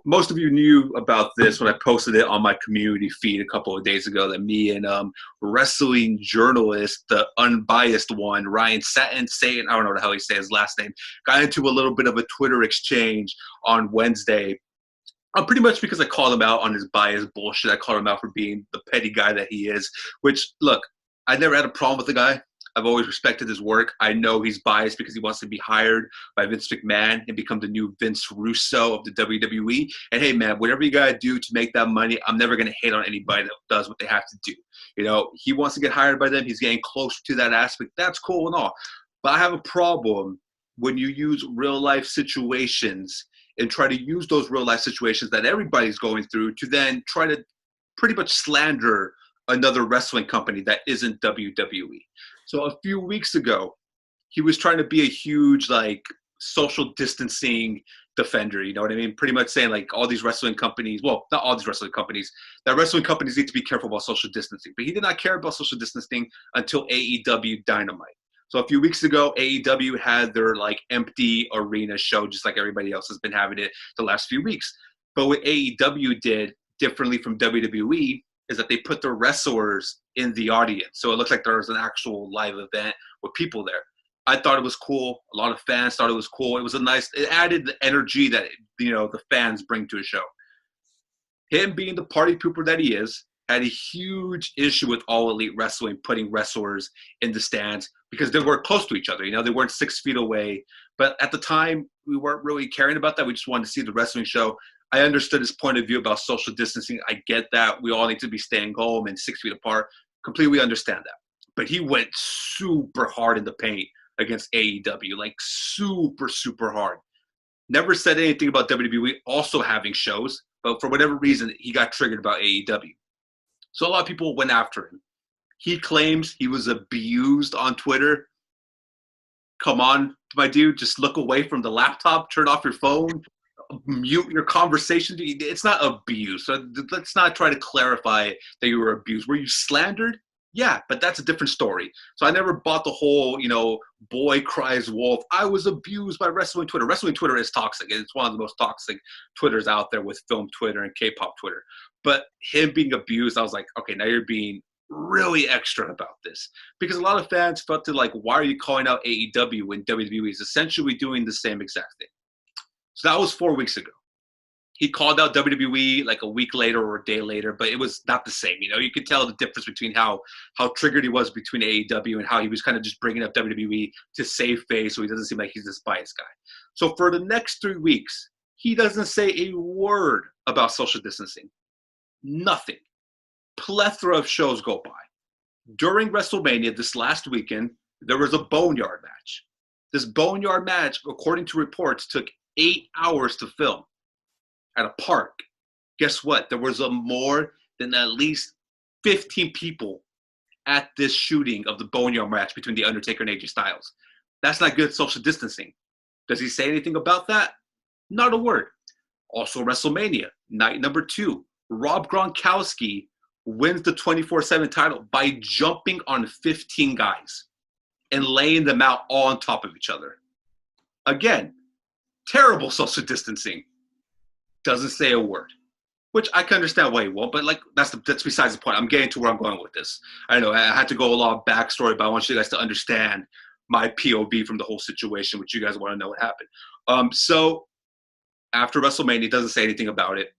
So most of you knew about this when I posted it on my community feed a couple of days ago that me and wrestling journalist, the unbiased one, Ryan Satan, I don't know how he says his last name, got into a little bit of a Twitter exchange on Wednesday. Pretty much because I called him out on his bias bullshit. I called him out for being the petty guy that he is, which, look, I never had a problem with the guy. I've always respected his work. I know he's biased because he wants to be hired by Vince McMahon and become the new Vince Russo of the WWE. And hey, man, whatever you got to do to make that money, I'm never going to hate on anybody that does what they have to do. You know, he wants to get hired by them. He's getting closer to that aspect. That's cool and all. But I have a problem when you use real life situations and try to use those real life situations that everybody's going through to then try to pretty much slander another wrestling company that isn't WWE. So a few weeks ago, he was trying to be a huge, like, social distancing defender. You know what I mean? Pretty much saying, like, all these wrestling companies, well, not all these wrestling companies, that wrestling companies need to be careful about social distancing. But he did not care about social distancing until AEW Dynamite. So a few weeks ago, AEW had their, like, empty arena show, just like everybody else has been having it the last few weeks. But what AEW did differently from WWE is that they put the wrestlers in the audience. So it looks like there was an actual live event with people there. I thought it was cool. A lot of fans thought it was cool. It was it added the energy that, you know, the fans bring to a show. Him being the party pooper that he is, had a huge issue with All Elite Wrestling putting wrestlers in the stands because they weren't close to each other. You know, they weren't 6 feet away. But at the time, we weren't really caring about that. We just wanted to see the wrestling show. I understood his point of view about social distancing. I get that. We all need to be staying home and 6 feet apart. Completely understand that. But he went super hard in the paint against AEW, like super, super hard. Never said anything about WWE also having shows, but for whatever reason, he got triggered about AEW. So a lot of people went after him. He claims he was abused on Twitter. Come on, my dude, just look away from the laptop, turn off your phone, mute your conversation. It's not abuse. So let's not try to clarify that you were abused. Were you slandered? Yeah, but that's a different story. So I never bought the whole, you know, boy cries wolf. I was abused by wrestling Twitter. Wrestling Twitter is toxic. It's one of the most toxic Twitters out there with film Twitter and K-pop Twitter. But him being abused, I was like, okay, now you're being really extra about this. Because a lot of fans felt like, why are you calling out AEW when WWE is essentially doing the same exact thing? So that was 4 weeks ago. He called out WWE like a week later or a day later, but it was not the same. You know, you could tell the difference between how triggered he was between AEW and how he was kind of just bringing up WWE to save face so he doesn't seem like he's this biased guy. So for the next 3 weeks, he doesn't say a word about social distancing. Nothing. Plethora of shows go by. During WrestleMania this last weekend, there was a boneyard match. This boneyard match, according to reports, took 8 hours to film at a park. Guess what? There was more than at least 15 people at this shooting of the boneyard match between The Undertaker and AJ Styles. That's not good social distancing. Does he say anything about that? Not a word. Also WrestleMania, night number 2. Rob Gronkowski wins the 24/7 title by jumping on 15 guys and laying them out all on top of each other. Again, terrible social distancing. Doesn't say a word, which I can understand why he won't, but like that's besides the point. I'm getting to where I'm going with this. I know I had to go a lot of backstory, but I want you guys to understand my POV from the whole situation, which you guys want to know what happened. So after WrestleMania, he doesn't say anything about it.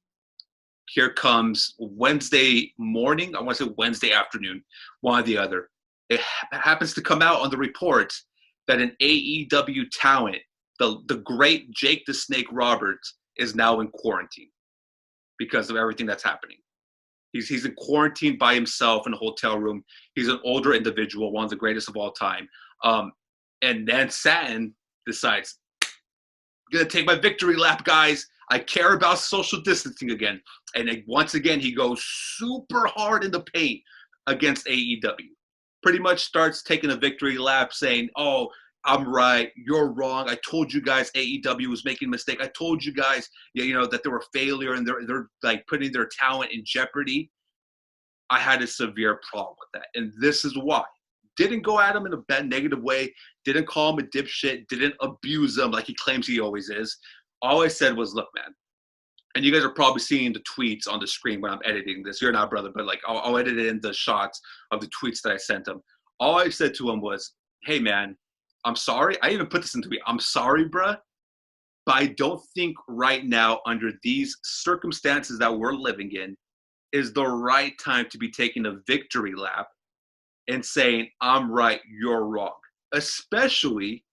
Here comes Wednesday morning. I want to say Wednesday afternoon, one or the other. It happens to come out on the reports that an AEW talent, the great Jake the Snake Roberts, is now in quarantine because of everything that's happening. He's in quarantine by himself in a hotel room. He's an older individual, one of the greatest of all time. And then Satin decides, I'm going to take my victory lap, guys. I care about social distancing again. And once again, he goes super hard in the paint against AEW. Pretty much starts taking a victory lap saying, oh, I'm right, you're wrong. I told you guys AEW was making a mistake. I told you guys, you know, that they were a failure and they're like putting their talent in jeopardy. I had a severe problem with that. And this is why. Didn't go at him in a bad, negative way. Didn't call him a dipshit. Didn't abuse him like he claims he always is. All I said was, look, man, and you guys are probably seeing the tweets on the screen when I'm editing this. You're not, brother, but like I'll edit it in the shots of the tweets that I sent him. All I said to him was, "Hey, man, I'm sorry." I even put this in tweet. "I'm sorry, bruh, but I don't think right now, under these circumstances that we're living in, is the right time to be taking a victory lap and saying, I'm right, you're wrong. Especially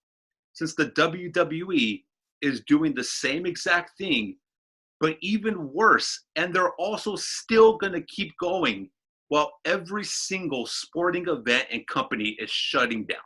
since the WWE is doing the same exact thing, but even worse. And they're also still going to keep going while every single sporting event and company is shutting down."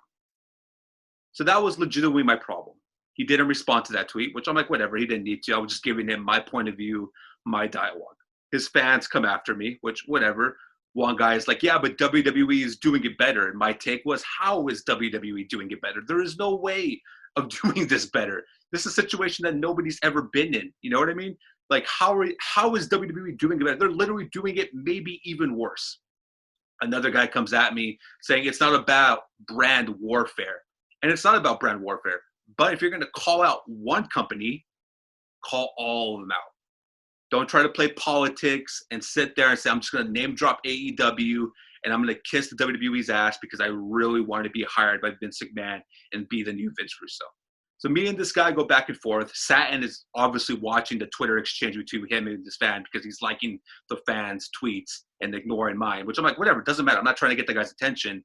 So that was legitimately my problem. He didn't respond to that tweet, which I'm like, whatever, he didn't need to. I was just giving him my point of view, my dialogue. His fans come after me, which, whatever. One guy is like, yeah, but WWE is doing it better. And my take was, how is WWE doing it better? There is no way of doing this better. This is a situation that nobody's ever been in. You know what I mean? Like, how is WWE doing it better? They're literally doing it maybe even worse. Another guy comes at me saying it's not about brand warfare. And it's not about brand warfare. But if you're going to call out one company, call all of them out. Don't try to play politics and sit there and say, I'm just going to name drop AEW and I'm going to kiss the WWE's ass because I really want to be hired by Vince McMahon and be the new Vince Russo. So me and this guy go back and forth. Satin is obviously watching the Twitter exchange between him and this fan because he's liking the fans' tweets and ignoring mine, which I'm like, whatever, it doesn't matter. I'm not trying to get the guy's attention.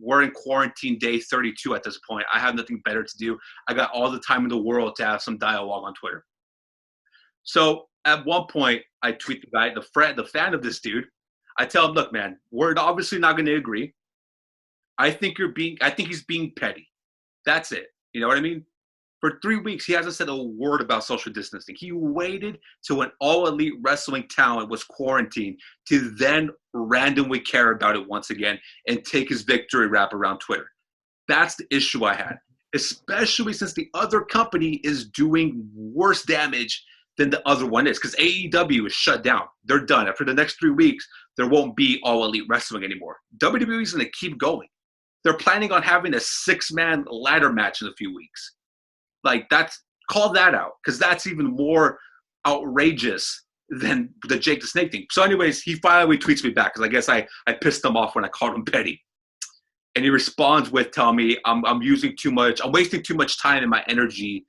We're in quarantine day 32 at this point. I have nothing better to do. I got all the time in the world to have some dialogue on Twitter. So at one point, I tweet the guy, the fan of this dude. I tell him, look, man, we're obviously not going to agree. I think he's being petty. That's it. You know what I mean? For 3 weeks, he hasn't said a word about social distancing. He waited till when all elite wrestling talent was quarantined to then randomly care about it once again and take his victory rap around Twitter. That's the issue I had, especially since the other company is doing worse damage than the other one is, because AEW is shut down. They're done. After the next 3 weeks, there won't be all elite wrestling anymore. WWE is going to keep going. They're planning on having a 6-man ladder match in a few weeks. Like, call that out, because that's even more outrageous than the Jake the Snake thing. So anyways, he finally tweets me back, because I guess I pissed him off when I called him petty. And he responds with telling me I'm wasting too much time and my energy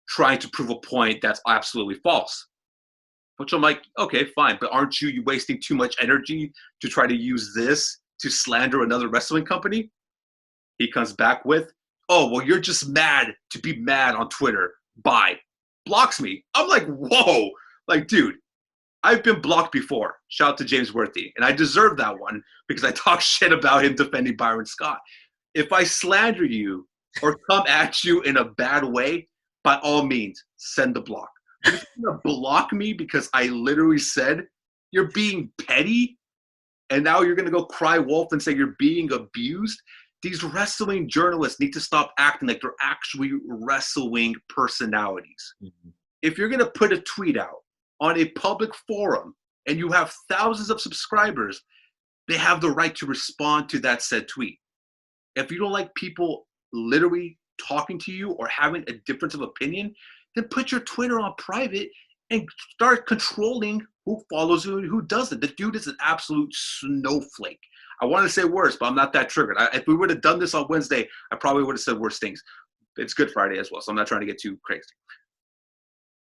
trying to prove a point that's absolutely false. Which I'm like, okay, fine, but aren't you wasting too much energy to try to use this to slander another wrestling company? He comes back with, oh, well, you're just mad to be mad on Twitter. Bye. Blocks me. I'm like, whoa. Like, dude, I've been blocked before. Shout out to James Worthy. And I deserve that one because I talk shit about him defending Byron Scott. If I slander you or come at you in a bad way, by all means, send the block. But if you're going to block me because I literally said you're being petty and now you're going to go cry wolf and say you're being abused, these wrestling journalists need to stop acting like they're actually wrestling personalities. Mm-hmm. If you're going to put a tweet out on a public forum and you have thousands of subscribers, they have the right to respond to that said tweet. If you don't like people literally talking to you or having a difference of opinion, then put your Twitter on private and start controlling who follows you and who doesn't. The dude is an absolute snowflake. I want to say worse, but I'm not that triggered. If we would have done this on Wednesday, I probably would have said worse things. It's Good Friday as well, so I'm not trying to get too crazy.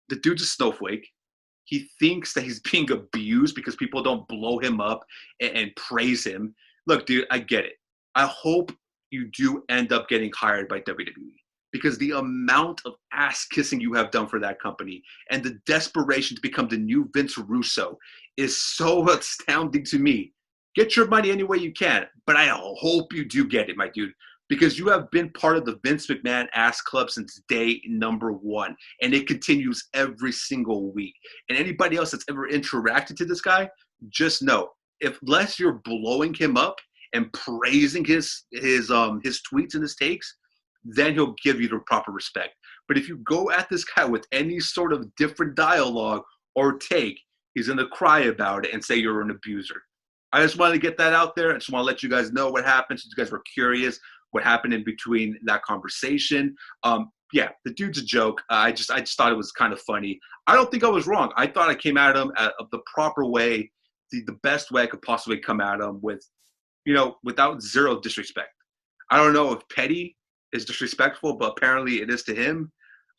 The dude's a snowflake. He thinks that he's being abused because people don't blow him up and praise him. Look, dude, I get it. I hope you do end up getting hired by WWE because the amount of ass kissing you have done for that company and the desperation to become the new Vince Russo is so astounding to me. Get your money any way you can, but I hope you do get it, my dude, because you have been part of the Vince McMahon ass club since day number one, and it continues every single week. And anybody else that's ever interacted to this guy, just know, unless you're blowing him up and praising his tweets and his takes, then he'll give you the proper respect. But if you go at this guy with any sort of different dialogue or take, he's going to cry about it and say you're an abuser. I just wanted to get that out there. I just want to let you guys know what happened since you guys were curious what happened in between that conversation. yeah, the dude's a joke. I just thought it was kind of funny. I don't think I was wrong. I thought I came at him the proper way, the best way I could possibly come at him with, without zero disrespect. I don't know if petty is disrespectful, but apparently it is to him.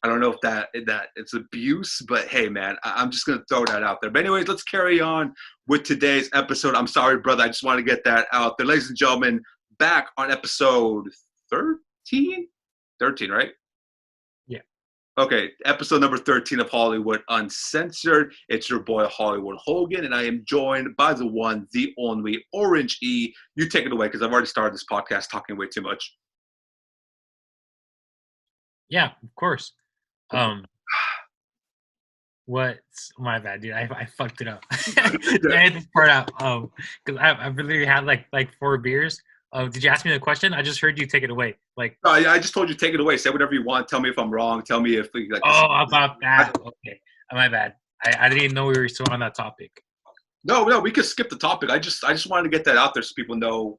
I don't know if that it's abuse, but hey, man, I'm just gonna throw that out there. But anyways, let's carry on with today's episode. I'm sorry, brother. I just want to get that out there, ladies and gentlemen. Back on episode 13, 13, right? Yeah. Okay, episode number 13 of Hollywood Uncensored. It's your boy Hollywood Holguin, and I am joined by the one, the only Orange E. You take it away because I've already started this podcast talking way too much. Yeah, of course. What's my bad, dude? I fucked it up. I had this part out. Because I've literally had like 4 beers. Did you ask me the question? I just heard you take it away. Like, I just told you take it away. Say whatever you want. Tell me if I'm wrong. Tell me if like. oh, about that. Okay, my bad. I didn't even know we were still on that topic. No, we could skip the topic. I just wanted to get that out there so people know.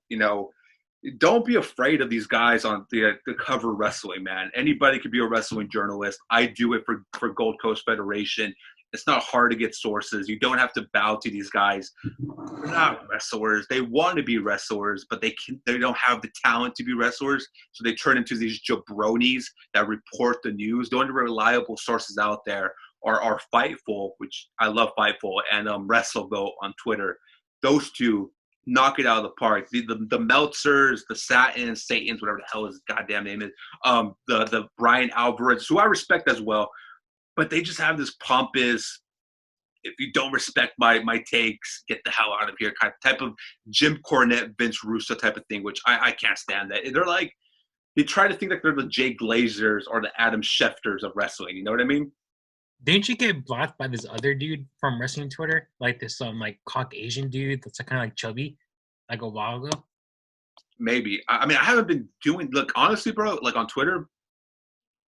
Don't be afraid of these guys on the cover wrestling, man. Anybody could be a wrestling journalist. I do it for Gold Coast Federation. It's not hard to get sources. You don't have to bow to these guys. They're not wrestlers. They want to be wrestlers, but they don't have the talent to be wrestlers. So they turn into these jabronis that report the news. The only reliable sources out there are Fightful, which I love Fightful, and WrestleGo on Twitter. Those two knock it out of the park. The Meltzers, the Satans, whatever the hell his goddamn name is, the Brian Alvarez, who I respect as well, but they just have this pompous, if you don't respect my takes, get the hell out of here type of Jim Cornette, Vince Russo type of thing, which I can't stand that. They're like, they try to think like they're the Jay Glazers or the Adam Schefters of wrestling. You know what I mean? Didn't you get blocked by this other dude from wrestling Twitter? Like this like Caucasian dude that's kind of like chubby, like a while ago? Maybe. I mean, I haven't been doing, look, honestly, bro, like on Twitter,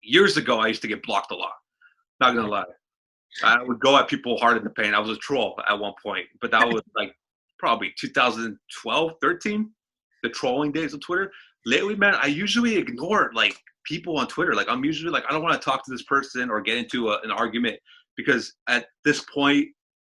years ago, I used to get blocked a lot. Not going to lie. I would go at people hard in the paint. I was a troll at one point, but that was like probably 2012, 13, the trolling days of Twitter. Lately, man, I usually ignore like people on Twitter. Like I'm usually like, I don't want to talk to this person or get into an argument because at this point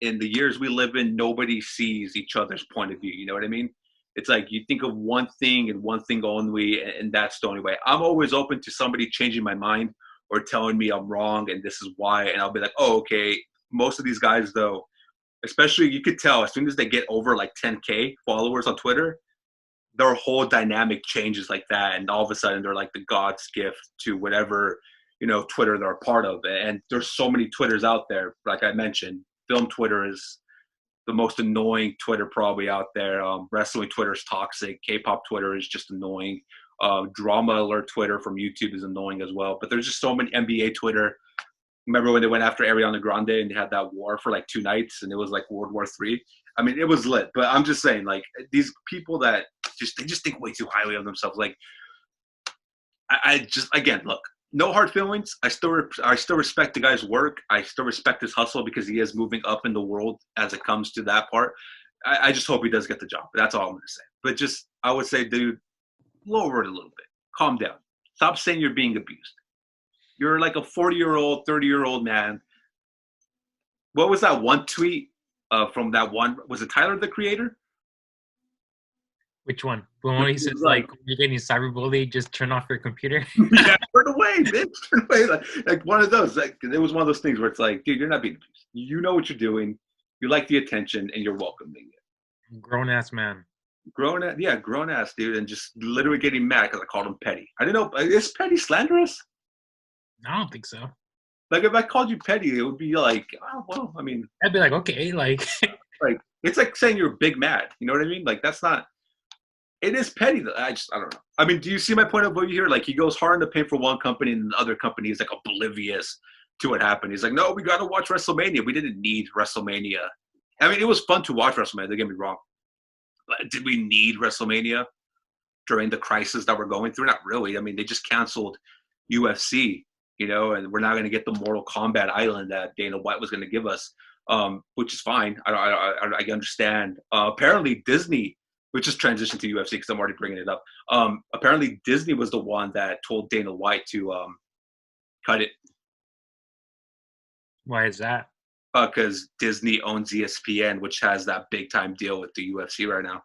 in the years we live in, nobody sees each other's point of view. You know what I mean? It's like you think of one thing and one thing only, and that's the only way. I'm always open to somebody changing my mind or telling me I'm wrong and this is why, and I'll be like, oh, okay. Most of these guys, though, especially you could tell as soon as they get over like 10K followers on Twitter, their whole dynamic changes like that, and all of a sudden they're like the God's gift to whatever Twitter they're a part of. And there's so many Twitters out there. Like I mentioned, film Twitter is the most annoying Twitter probably out there. Wrestling Twitter is toxic. K-pop Twitter is just annoying. Drama alert Twitter from YouTube is annoying as well. But there's just so many. NBA Twitter. Remember when they went after Ariana Grande and they had that war for like 2 nights and it was like World War III? I mean, it was lit. But I'm just saying, like, these people that they just think way too highly of themselves. Like, I just, again, look, no hard feelings. I still respect the guy's work. I still respect his hustle because he is moving up in the world as it comes to that part. I just hope he does get the job. That's all I'm going to say. But just, I would say, dude, lower it a little bit. Calm down. Stop saying you're being abused. You're like a 40-year-old, 30-year-old man. What was that one tweet from that one? Was it Tyler, the Creator? Which one? The one he says, like, when you're getting cyberbullied, just turn off your computer? Yeah, turn away, bitch. Turn away. Like one of those. Like, it was one of those things where it's like, dude, you're not being abused. You know what you're doing. You like the attention, and you're welcoming it. Grown-ass man. Grown ass, dude, and just literally getting mad because I called him petty. I didn't know. Is petty slanderous? I don't think so. Like, if I called you petty, it would be like, oh, well, I mean. I'd be like, okay, like. Like, it's like saying you're big mad. You know what I mean? Like, that's not. It is petty. I don't know. I mean, do you see my point of view here? Like, he goes hard in the paint for one company, and the other company is like oblivious to what happened. He's like, no, we got to watch WrestleMania. We didn't need WrestleMania. I mean, it was fun to watch WrestleMania. Don't get me wrong. But did we need WrestleMania during the crisis that we're going through? Not really. I mean, they just canceled UFC, and we're not going to get the Mortal Kombat Island that Dana White was going to give us, which is fine. I understand. Apparently, Disney, which is transition to UFC because I'm already bringing it up. Apparently, Disney was the one that told Dana White to Cut it. Why is that? Because Disney owns ESPN, which has that big time deal with the UFC right now.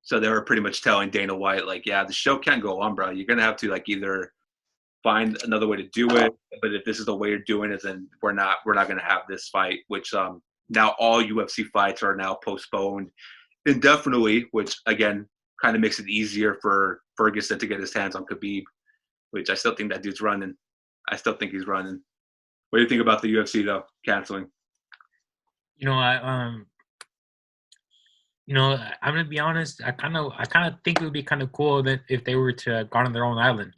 So they were pretty much telling Dana White, like, yeah, the show can't go on, bro. You're gonna have to like either find another way to do it. But if this is the way you're doing it, then we're not gonna have this fight. Which now all UFC fights are now postponed indefinitely, which again kind of makes it easier for Ferguson to get his hands on Khabib, which I still think that dude's running. I still think he's running. What do you think about the UFC though canceling? You know, I'm gonna be honest. I kind of think it would be kind of cool that if they were to go on their own island,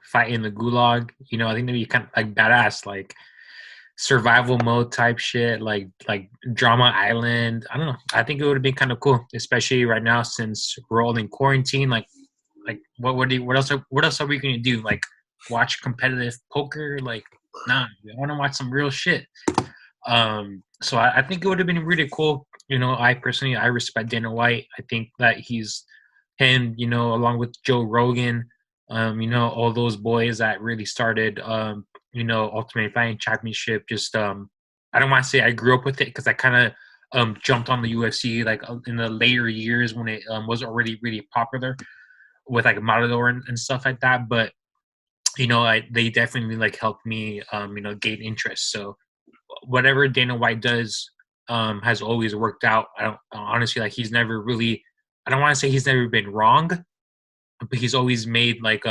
fight in the gulag. I think they'd be kind of like badass, like survival mode type shit, like drama island. I don't know. I think it would have been kind of cool, especially right now since we're all in quarantine. Like what else are we gonna do? Like watch competitive poker? Like nah, I want to watch some real shit. So I think it would have been really cool. I personally, I respect Dana White. I think that him, along with Joe Rogan, all those boys that really started, Ultimate Fighting Championship. Just, I don't want to say I grew up with it because I kind of jumped on the UFC like in the later years when it was already really popular with like Matador and stuff like that. But, they definitely like helped me, gain interest. So, whatever Dana White does has always worked out. I don't honestly like he's never really. I don't want to say he's never been wrong, but he's always made like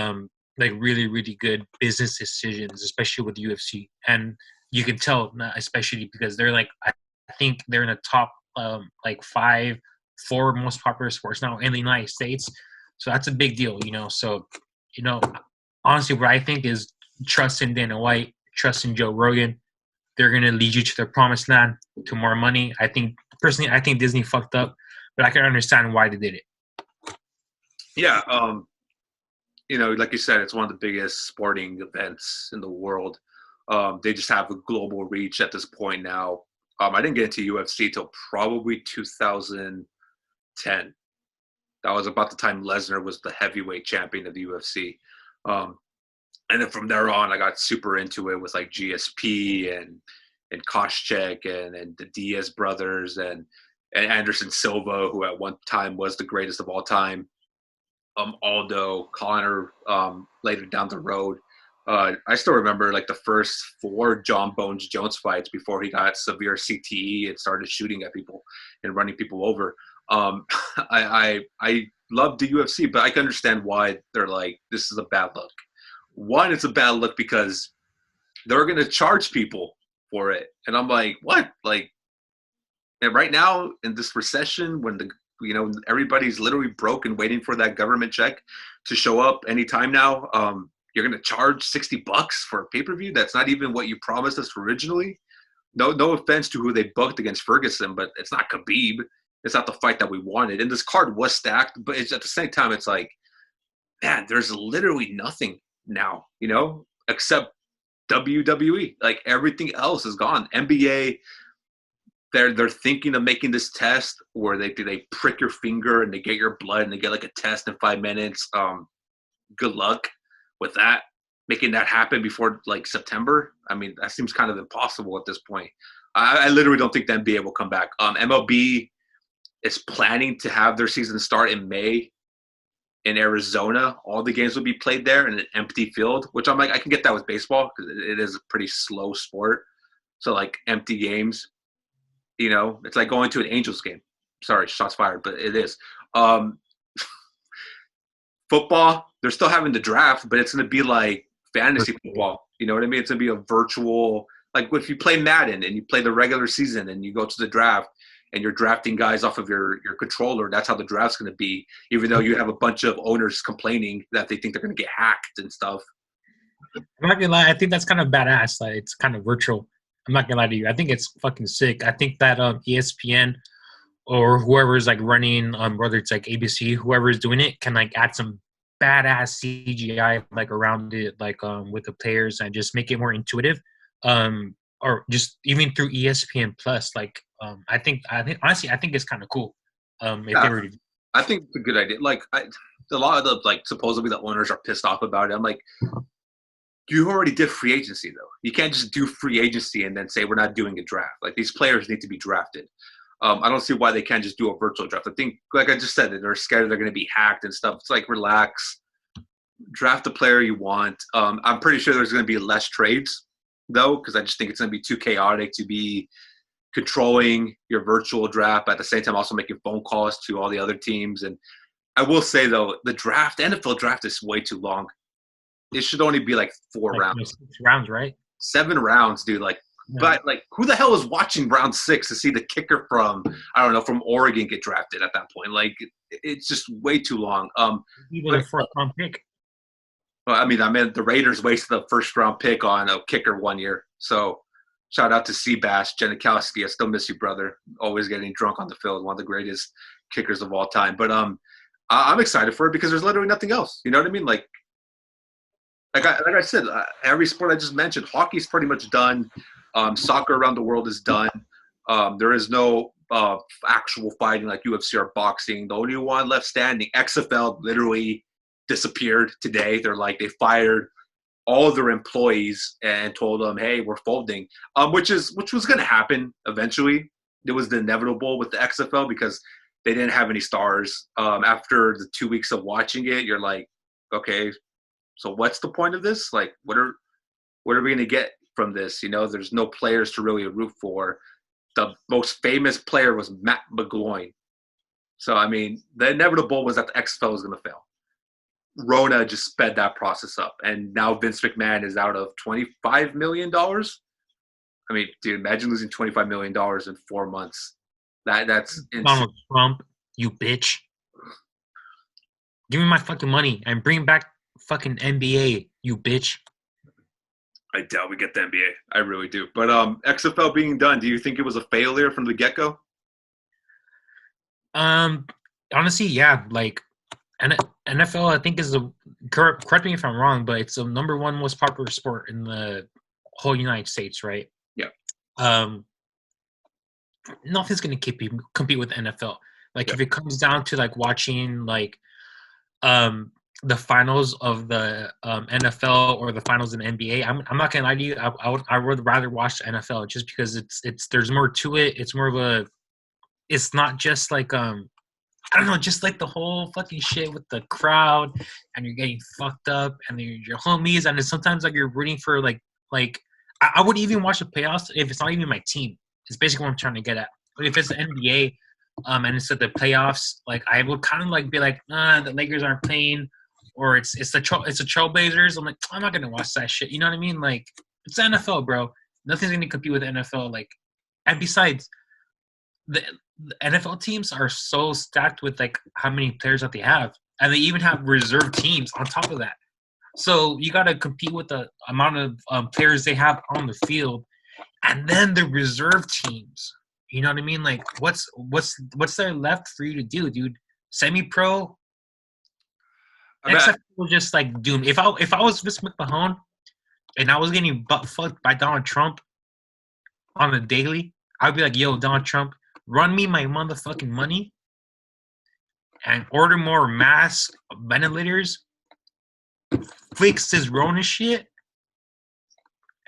really really good business decisions, especially with UFC. And you can tell, especially because they're like I think they're in the top like 4 most popular sports now in the United States. So that's a big deal, So honestly, what I think is trust in Dana White, trust in Joe Rogan. They're going to lead you to the promised land, to more money. I think Disney fucked up, but I can understand why they did it. Yeah, like you said, it's one of the biggest sporting events in the world. They just have a global reach at this point now. I didn't get into UFC till probably 2010. That was about the time Lesnar was the heavyweight champion of the UFC. And then from there on, I got super into it with like GSP and Koscheck and the Diaz brothers and Anderson Silva, who at one time was the greatest of all time. Aldo, Connor, later down the road. I still remember like the first 4 John Bones Jones fights before he got severe CTE and started shooting at people and running people over. I love the UFC, but I can understand why they're like, this is a bad look. One, it's a bad look because they're going to charge people for it. And I'm like, what? Like, and right now in this recession, when everybody's literally broke and waiting for that government check to show up anytime now, you're going to charge $60 for a pay-per-view? That's not even what you promised us originally. No offense to who they booked against Ferguson, but it's not Khabib. It's not the fight that we wanted. And this card was stacked, but it's at the same time, it's like, man, there's literally nothing now, except WWE. Like everything else is gone. NBA, they're thinking of making this test where they prick your finger and they get your blood and they get like a test in 5 minutes. Good luck with that. Making that happen before like September. I mean, that seems kind of impossible at this point. I literally don't think the NBA will come back. MLB is planning to have their season start in May in Arizona. All the games will be played there in an empty field, which I'm like, I can get that with baseball because it is a pretty slow sport. So like empty games, it's like going to an Angels game. Sorry, shots fired, but it is. Football, they're still having the draft, but it's going to be like fantasy football. You know what I mean? It's going to be a virtual, like if you play Madden and you play the regular season and you go to the draft, and you're drafting guys off of your controller, that's how the draft's going to be, even though you have a bunch of owners complaining that they think they're going to get hacked and stuff. I'm not going to lie. I think that's kind of badass. Like, it's kind of virtual. I'm not going to lie to you. I think it's fucking sick. I think that ESPN or whoever's like running, whether it's like ABC, whoever's doing it can like add some badass CGI like around it, like with the players and just make it more intuitive. Or just even through ESPN Plus, like I think honestly, I think it's kind of cool. If they were to, I think it's a good idea. Like a lot of the like supposedly the owners are pissed off about it. I'm like, You already did free agency, though. You can't just do free agency and then say we're not doing a draft. Like, these players need to be drafted. I don't see why they can't just do a virtual draft. I think, like I just said, they're scared they're going to be hacked and stuff. It's like, relax. Draft the player you want. I'm pretty sure there's going to be less trades, though, because I just think it's going to be too chaotic to be controlling your virtual draft, but at the same time also making phone calls to all the other teams. And I will say, though, the NFL draft is way too long. It should only be like 4 rounds. 6 rounds, right? 7 rounds, dude. Like, Yeah. but like, who the hell is watching round 6 to see the kicker from, I don't know, from Oregon get drafted at that point? Like, it's just way too long. Even a 4th-round pick. Well, I mean, the Raiders wasted the 1st-round pick on a kicker 1 year. So, shout out to Seabass Janikowski. I still miss you, brother. Always getting drunk on the field. One of the greatest kickers of all time. But I'm excited for it because there's literally nothing else. You know what I mean? Like I said, every sport I just mentioned, hockey's pretty much done. Soccer around the world is done. There is no actual fighting like UFC or boxing. The only one left standing, XFL, literally disappeared today. They fired all of their employees and told them, hey, we're folding, which was going to happen eventually. It was the inevitable with the XFL because they didn't have any stars. After the 2 weeks of watching it, you're like, okay, so what's the point of this? Like, what are we going to get from this? You know, there's no players to really root for. The most famous player was Matt McGloin. So, I mean, the inevitable was that the XFL was going to fail. Rona just sped that process up. And now Vince McMahon is out of $25 million. I mean, dude, imagine losing $25 million in 4 months. That's insane. Donald Trump, you bitch. Give me my fucking money and bring back fucking NBA, you bitch. I doubt we get the NBA. I really do. But XFL being done, do you think it was a failure from the get-go? Honestly, yeah. Like, NFL, I think is correct me if I'm wrong, but it's the number 1 most popular sport in the whole United States, right? Yeah. Nothing's gonna compete with the NFL. Like, if it comes down to like watching like the finals of the NFL or the finals in the NBA, I'm not gonna lie to you. I would rather watch the NFL just because it's there's more to it. It's more of a, it's not just like I don't know, just like the whole fucking shit with the crowd and you're getting fucked up and your homies, and then sometimes like you're rooting for like I would even watch the playoffs if it's not even my team. It's basically what I'm trying to get at. But if it's the NBA and it's at the playoffs, like I would kind of like be like, the Lakers aren't playing, or it's the Trailblazers. I'm like, I'm not gonna watch that shit. You know what I mean? Like, it's the NFL, bro. Nothing's gonna compete with the NFL. Like, and besides, the NFL teams are so stacked with like how many players that they have, and they even have reserve teams on top of that. So you got to compete with the amount of players they have on the field, and then the reserve teams. You know what I mean? Like, what's there left for you to do, dude? Semi-pro. XFL was just like doomed. If I was Vince McMahon and I was getting butt fucked by Donald Trump on the daily, I'd be like, yo, Donald Trump, run me my motherfucking money and order more mask ventilators, fix this Rona shit.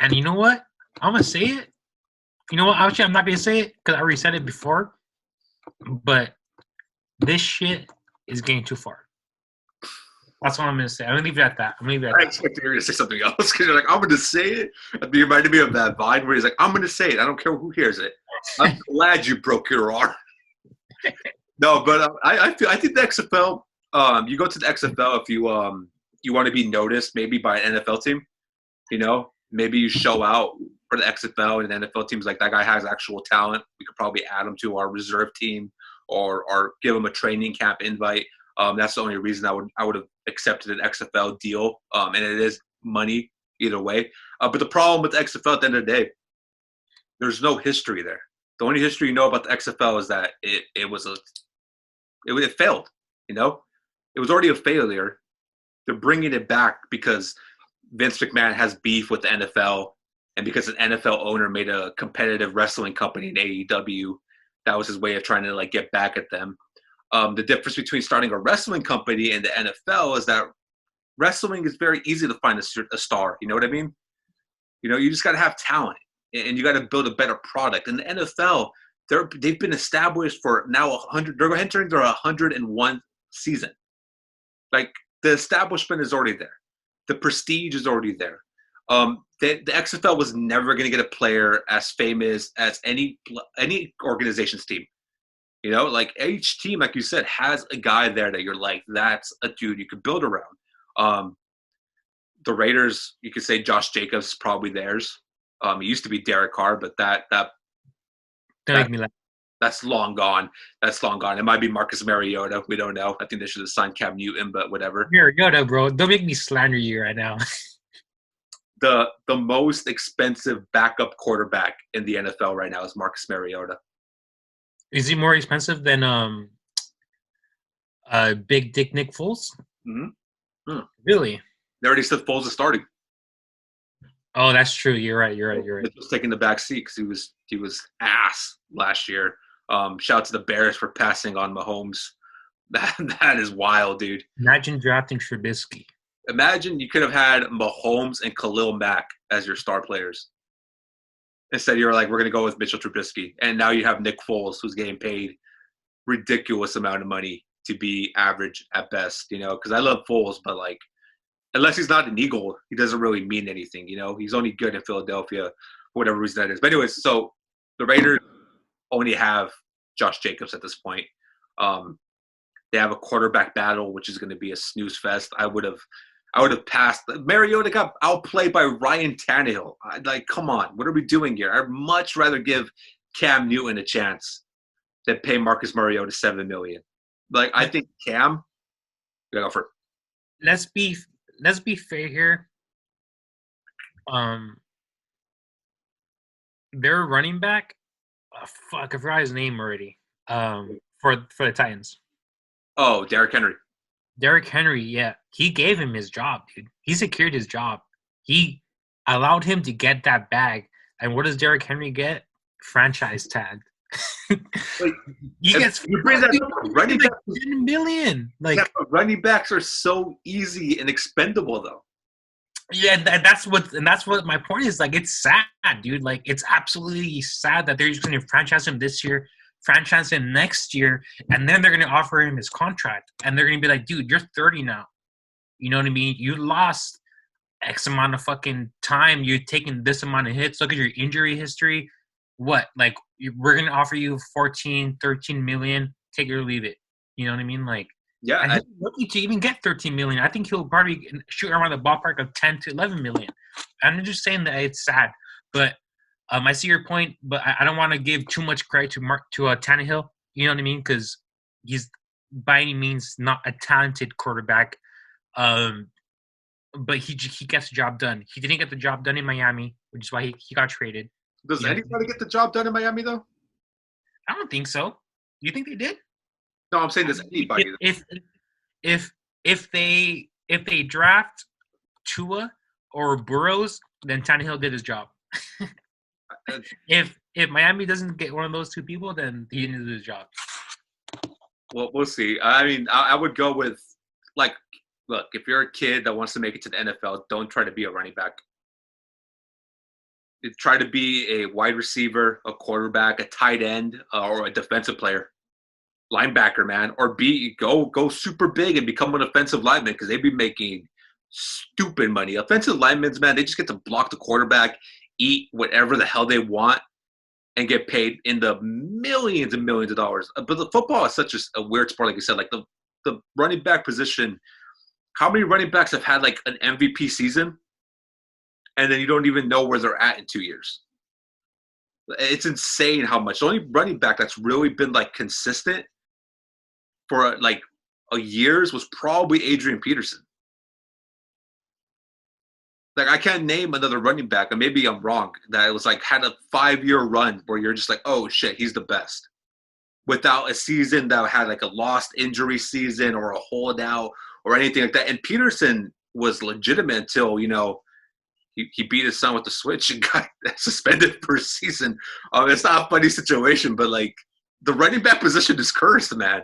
And you know what? I'm going to say it. You know what? Actually, I'm not going to say it because I already said it before. But this shit is getting too far. That's what I'm going to say. I'm going to leave it at that. I expected you were going to say something else because you're like, I'm going to say it. It reminded me of that Vine where he's like, I'm going to say it. I don't care who hears it. I'm glad you broke your arm. No, but I think the XFL, you go to the XFL if you want to be noticed maybe by an NFL team, you know, maybe you show out for the XFL and the NFL teams like that guy has actual talent. We could probably add him to our reserve team or give him a training camp invite. That's the only reason I would have accepted an XFL deal. And it is money either way. But the problem with the XFL at the end of the day, there's no history there. The only history you know about the XFL is that it failed. You know, it was already a failure. They're bringing it back because Vince McMahon has beef with the NFL, and because an NFL owner made a competitive wrestling company in AEW, that was his way of trying to like get back at them. The difference between starting a wrestling company and the NFL is that wrestling is very easy to find a star. You know what I mean? You know, you just got to have talent, and you got to build a better product. In the NFL, they've been established for now 100. They're entering their 101 season. Like, the establishment is already there, the prestige is already there. The XFL was never going to get a player as famous as any organization's team. You know, like each team, like you said, has a guy there that you're like, that's a dude you could build around. The Raiders, you could say Josh Jacobs is probably theirs. It used to be Derek Carr, but Don't make me laugh. That's long gone. That's long gone. It might be Marcus Mariota. We don't know. I think they should have signed Cam Newton, but whatever. Mariota, bro. Don't make me slander you right now. The most expensive backup quarterback in the NFL right now is Marcus Mariota. Is he more expensive than Big Dick Nick Foles? Mm-hmm. Really? They already said Foles is starting. Oh, that's true. You're right. Just taking the back seat because he was ass last year. Shout out to the Bears for passing on Mahomes. That is wild, dude. Imagine drafting Trubisky. Imagine you could have had Mahomes and Khalil Mack as your star players. Instead, you're like, we're going to go with Mitchell Trubisky. And now you have Nick Foles, who's getting paid ridiculous amount of money to be average at best, you know, because I love Foles, but, like, unless he's not an Eagle, he doesn't really mean anything, you know. He's only good in Philadelphia for whatever reason that is. But anyways, so the Raiders only have Josh Jacobs at this point. They have a quarterback battle, which is going to be a snooze fest. I would have passed. Mariota got outplayed by Ryan Tannehill. Like, come on, what are we doing here? I'd much rather give Cam Newton a chance than pay Marcus Mariota $7 million. Like, I think Cam, go for it. Let's be fair here. Their running back, I forgot his name already. For the Titans. Oh, Derrick Henry. Derrick Henry, yeah. He gave him his job, dude. He secured his job. He allowed him to get that bag. And what does Derrick Henry get? Franchise tag. Wait, he gets running back, $10 million. Like, yeah, running backs are so easy and expendable, though. Yeah, that's what my point is. Like, it's sad, dude. Like, it's absolutely sad that they're just going to franchise him this year, franchise him next year, and then they're going to offer him his contract. And they're going to be like, dude, you're 30 now. You know what I mean? You lost X amount of fucking time. You're taking this amount of hits. Look at your injury history. What? Like, we're going to offer you 14, 13 million. Take it or leave it. You know what I mean? Like, yeah, and he's lucky to even get 13 million. I think he'll probably shoot around the ballpark of 10 to 11 million. I'm just saying that it's sad, but I see your point. But I don't want to give too much credit to Tannehill. You know what I mean? Because he's by any means not a talented quarterback. But he gets the job done. He didn't get the job done in Miami, which is why he got traded. Does anybody get the job done in Miami though? I don't think so. You think they did? No, I'm saying does anybody. If they draft Tua or Burrows, then Tannehill did his job. If Miami doesn't get one of those two people, then he didn't do his job. Well, we'll see. I mean, I would go with, like, look, if you're a kid that wants to make it to the NFL, don't try to be a running back. Try to be a wide receiver, a quarterback, a tight end, or a defensive player. Linebacker, man, or go super big and become an offensive lineman because they'd be making stupid money. Offensive linemen, man, they just get to block the quarterback, eat whatever the hell they want, and get paid in the millions and millions of dollars. But the football is such a weird sport, like you said. Like the running back position, how many running backs have had like an MVP season, and then you don't even know where they're at in 2 years? It's insane how much. The only running back that's really been like consistent for like a years was probably Adrian Peterson. Like, I can't name another running back, and maybe I'm wrong, that it was like had a 5-year run where you're just like, oh shit, he's the best, without a season that had like a lost injury season or a holdout or anything like that. And Peterson was legitimate until, you know, he beat his son with the switch and got suspended for a season. It's not a funny situation, but like the running back position is cursed, man.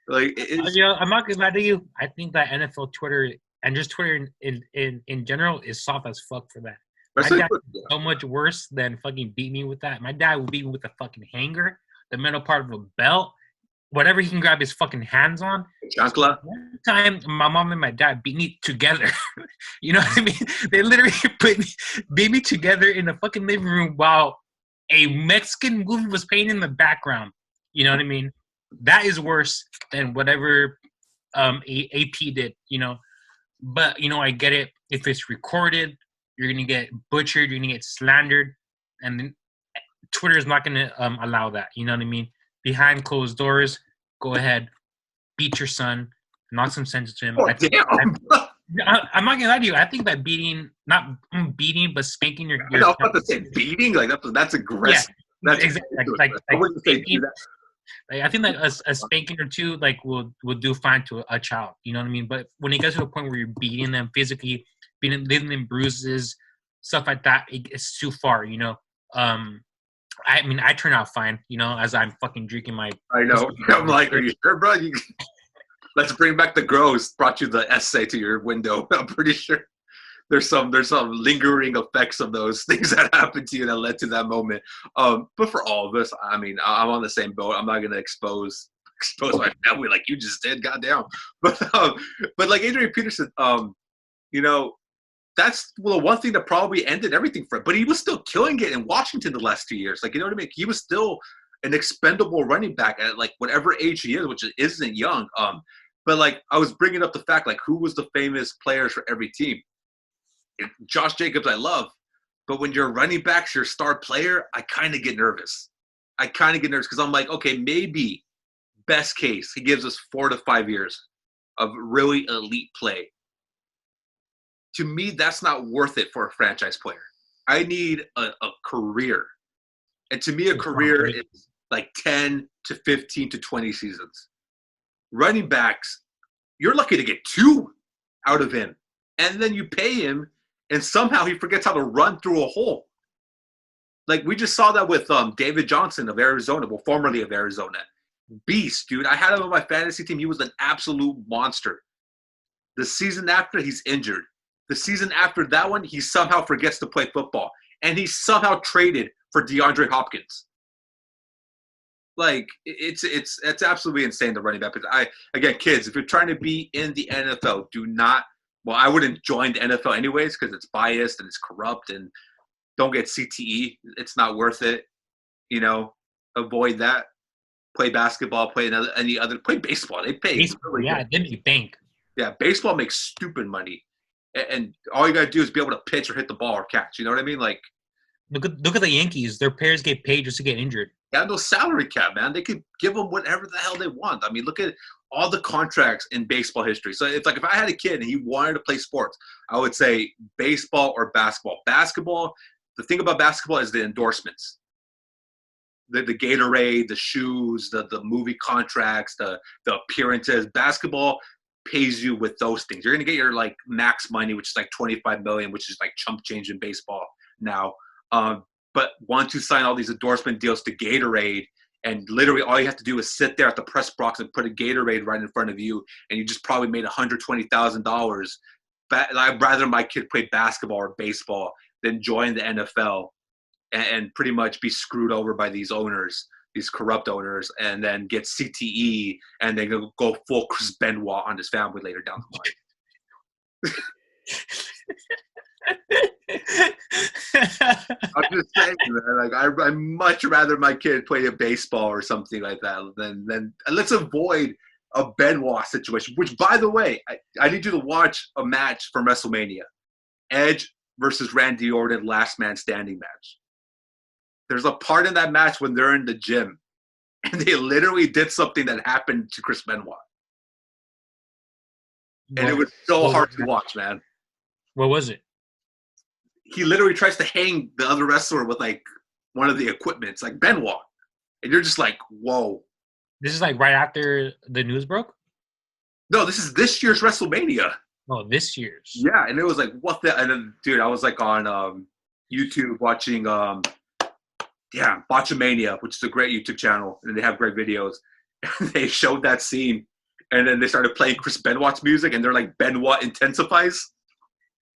Like, I'm not gonna lie to you. I think that NFL Twitter and just Twitter in general is soft as fuck for that. My Especially dad is so much worse than fucking beat me with that. My dad would beat me with a fucking hanger, the metal part of a belt, whatever he can grab his fucking hands on. chancla. One time, my mom and my dad beat me together. You know what I mean? They literally beat me together in the fucking living room while a Mexican movie was playing in the background. You know what I mean? That is worse than whatever AP did, you know. But, you know, I get it. If it's recorded, you're going to get butchered, you're going to get slandered, and then Twitter is not going to allow that. You know what I mean? Behind closed doors, go ahead, beat your son, knock some sense into him. Oh, damn. I'm not gonna lie to you. I think that not beating, but spanking your. I was about to say beating. Like that's aggressive. Yeah, That's exactly. I wouldn't say do that. Like, I think that a spanking or two will do fine to a child. You know what I mean? But when it gets to the point where you're beating them physically, leaving them bruises, stuff like that, it's too far. You know. I mean, I turn out fine. You know, as I'm fucking drinking my. I know. I'm like, are you sure, bro? Let's bring back the grows. Brought you the essay to your window. I'm pretty sure there's some lingering effects of those things that happened to you that led to that moment. But for all of us, I mean, I'm on the same boat. I'm not gonna expose my family like you just did. Goddamn. But like Adrian Peterson, you know, that's the one thing that probably ended everything for him. But he was still killing it in Washington the last 2 years. Like, you know what I mean? He was still an expendable running back at like whatever age he is, which isn't young. But like I was bringing up the fact, like who was the famous players for every team? Josh Jacobs, I love, but when your running back's your star player, I kind of get nervous. Because I'm like, okay, maybe best case he gives us 4 to 5 years of really elite play. To me, that's not worth it for a franchise player. I need a career, and to me, a career is like 10 to 15 to 20 seasons. Running backs, you're lucky to get 2 out of him. And then you pay him, and somehow he forgets how to run through a hole. Like, we just saw that with David Johnson of Arizona, well, formerly of Arizona. Beast, dude. I had him on my fantasy team. He was an absolute monster. The season after, he's injured. The season after that one, he somehow forgets to play football. And he's somehow traded for DeAndre Hopkins. Like, it's absolutely insane, the running back. Again, kids, if you're trying to be in the NFL, do not – well, I wouldn't join the NFL anyways because it's biased and it's corrupt, and don't get CTE. It's not worth it. You know, avoid that. Play basketball, play baseball. They pay. Baseball, really yeah, good. they make bank. Yeah, baseball makes stupid money. And all you got to do is be able to pitch or hit the ball or catch. You know what I mean? Like, look at the Yankees. Their players get paid just to get injured. Yeah, no salary cap, man. They could give them whatever the hell they want. I mean, look at all the contracts in baseball history. So it's like if I had a kid and he wanted to play sports, I would say baseball or basketball. Basketball, the thing about basketball is the endorsements. The Gatorade, the shoes, the movie contracts, the appearances. Basketball pays you with those things. You're going to get your like max money, which is like $25 million, which is like chump change in baseball now. But once you sign all these endorsement deals to Gatorade, and literally all you have to do is sit there at the press box and put a Gatorade right in front of you, and you just probably made $120,000. I'd rather my kid play basketball or baseball than join the NFL and pretty much be screwed over by these owners, these corrupt owners, and then get CTE and then go full Chris Benoit on his family later down the line. I'm just saying, man. Like, I'd much rather my kid play a baseball or something like that than let's avoid a Benoit situation. Which, by the way, I need you to watch a match from WrestleMania: Edge versus Randy Orton, last man standing match. There's a part in that match when they're in the gym, and they literally did something that happened to Chris Benoit, and it was so hard to watch, man. What was it? He literally tries to hang the other wrestler with like one of the equipments, like Benoit, and you're just like, whoa. This is like right after the news broke? No, this is this year's WrestleMania. Oh, this year's. Yeah, and it was like, what the? And then, dude, I was like on YouTube watching, Botchamania, which is a great YouTube channel, and they have great videos. And they showed that scene, And then they started playing Chris Benoit's music, and they're like, Benoit intensifies.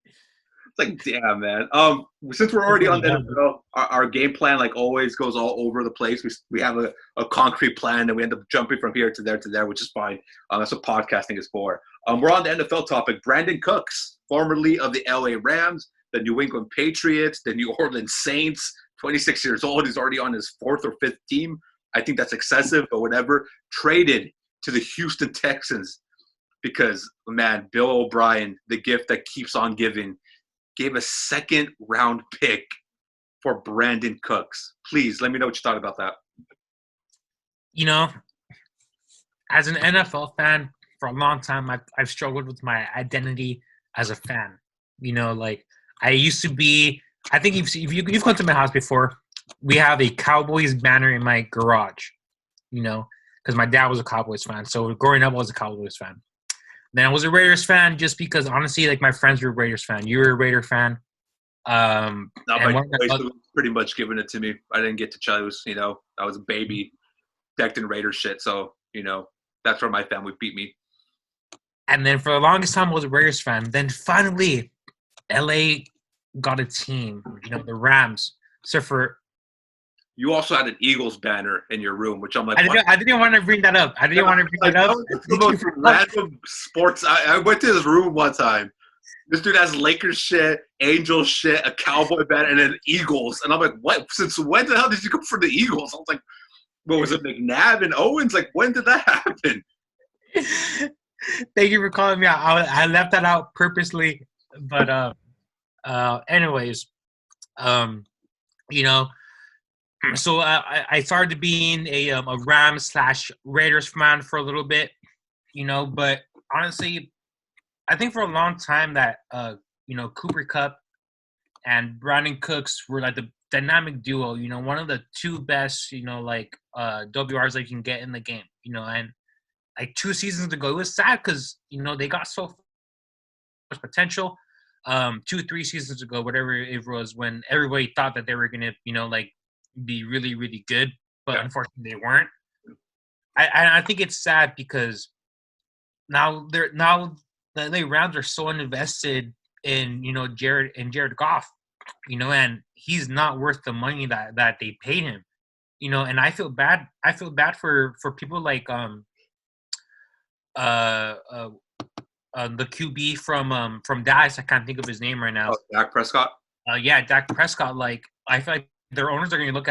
It's like, damn, man. Since we're already on the NFL, our game plan, like always, goes all over the place. We have a concrete plan, and we end up jumping from here to there, which is fine. That's what podcasting is for. We're on the NFL topic. Brandon Cooks, formerly of the LA Rams, the New England Patriots, the New Orleans Saints, 26 years old. He's already on his 4th or 5th team. I think that's excessive, but whatever. Traded to the Houston Texans because, man, Bill O'Brien, the gift that keeps on giving, gave a 2nd-round pick for Brandon Cooks. Please, let me know what you thought about that. You know, as an NFL fan, for a long time, I've struggled with my identity as a fan. You know, like, I used to be – I think if you've come to my house before, we have a Cowboys banner in my garage, you know, because my dad was a Cowboys fan. So growing up, I was a Cowboys fan. Then I was a Raiders fan just because, honestly, like, my friends were Raiders fan. You were a Raider fan. No, my boys pretty much giving it to me. I didn't get to choose, you know. I was a baby decked in Raider shit. So, you know, that's where my family beat me. And then for the longest time, I was a Raiders fan. Then finally, LA got a team, you know, the Rams. So for – you also had an Eagles banner in your room, which I'm like, I didn't want to bring that up. The most random sports. I went to his room one time. This dude has Lakers shit, Angels shit, a Cowboy banner, and then Eagles. And I'm like, what? Since when the hell did you go for the Eagles? I was like, what was it, McNabb and Owens? Like, when did that happen? Thank you for calling me out. I left that out purposely. But anyways, you know, so I started being a Rams/Raiders fan for a little bit, you know, but honestly, I think for a long time that, you know, Cooper Kupp and Brandon Cooks were like the dynamic duo, you know, one of the 2 best, you know, like WRs that you can get in the game, you know, and like 2 seasons ago, it was sad because, you know, they got so much potential. 2-3 seasons ago, whatever it was, when everybody thought that they were going to, you know, like, be really, really good, but unfortunately they weren't. I think it's sad because now the LA Rams are so invested in, you know, Jared Goff, you know, and he's not worth the money that they paid him, you know, and I feel bad for people like the QB from Dallas. I can't think of his name right now. Oh, Dak Prescott. Yeah, Dak Prescott. Like, I feel like their owners are going to look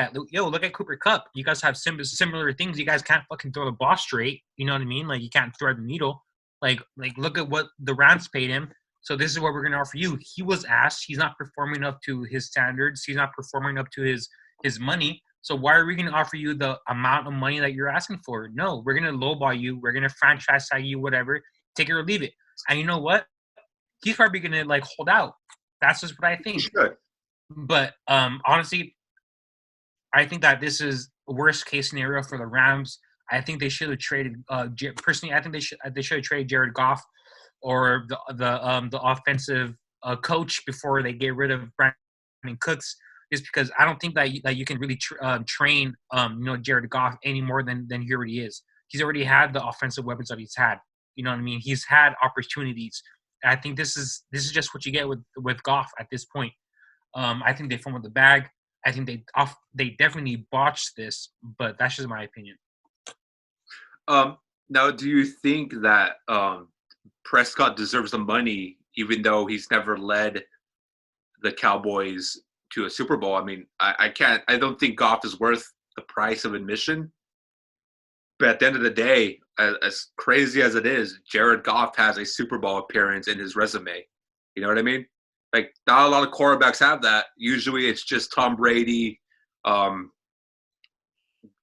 at Cooper Kupp. You guys have similar things. You guys can't fucking throw the ball straight. You know what I mean? Like, you can't thread the needle. Like look at what the Rams paid him. So this is what we're going to offer you. He was asked. He's not performing up to his standards. He's not performing up to his money. So why are we going to offer you the amount of money that you're asking for? No, we're going to lowball you. We're going to franchise tag you, whatever. Take it or leave it. And you know what? He's probably going to, like, hold out. That's just what I think. Sure. But honestly, I think that this is a worst case scenario for the Rams. I think they should have traded. Personally, I think they should have traded Jared Goff or the offensive coach before they get rid of Brandon Cooks. Just because I don't think that you can really train you know, Jared Goff any more than he already is. He's already had the offensive weapons that he's had. You know what I mean? He's had opportunities. I think this is just what you get with Goff at this point. I think they fumbled the bag. I think they definitely botched this, but that's just my opinion. Now, do you think that Prescott deserves the money, even though he's never led the Cowboys to a Super Bowl? I mean, I don't think Goff is worth the price of admission. But at the end of the day, as crazy as it is, Jared Goff has a Super Bowl appearance in his resume. You know what I mean? Like, not a lot of quarterbacks have that. Usually it's just Tom Brady, who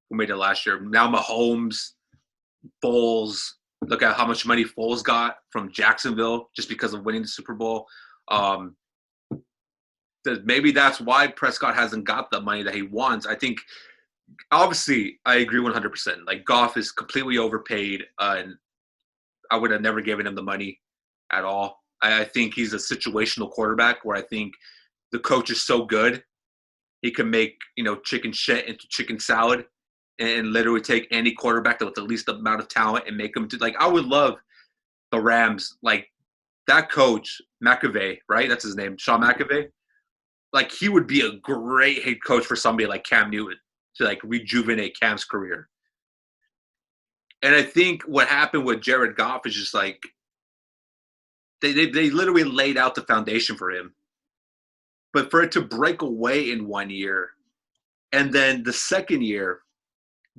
made it last year. Now Mahomes, Foles. Look at how much money Foles got from Jacksonville just because of winning the Super Bowl. Maybe that's why Prescott hasn't got the money that he wants. I think, obviously, I agree 100%. Like, Goff is completely overpaid, and I would have never given him the money at all. I think he's a situational quarterback where I think the coach is so good, he can make, you know, chicken shit into chicken salad. and literally take any quarterback with the least amount of talent and make them do like I would love the Rams, like that coach, McAvey, right? That's his name, Sean McAvey. Like he would be a great head coach for somebody like Cam Newton to like rejuvenate Cam's career. And I think what happened with Jared Goff is just like they literally laid out the foundation for him. But for it to break away in 1 year, and then the second year,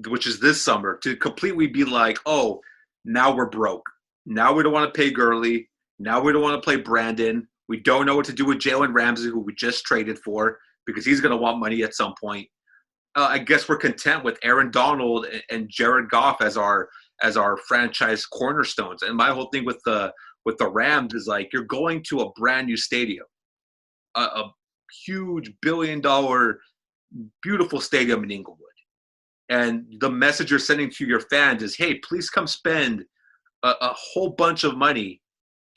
which is this summer, to completely be like, oh, now we're broke. Now we don't want to pay Gurley. Now we don't want to play Brandon. We don't know what to do with Jalen Ramsey, who we just traded for, because he's going to want money at some point. I guess we're content with Aaron Donald and Jared Goff as our franchise cornerstones. And my whole thing with the Rams is like you're going to a brand new stadium, a huge $1 billion, beautiful stadium in Inglewood. And the message you're sending to your fans is, hey, please come spend a whole bunch of money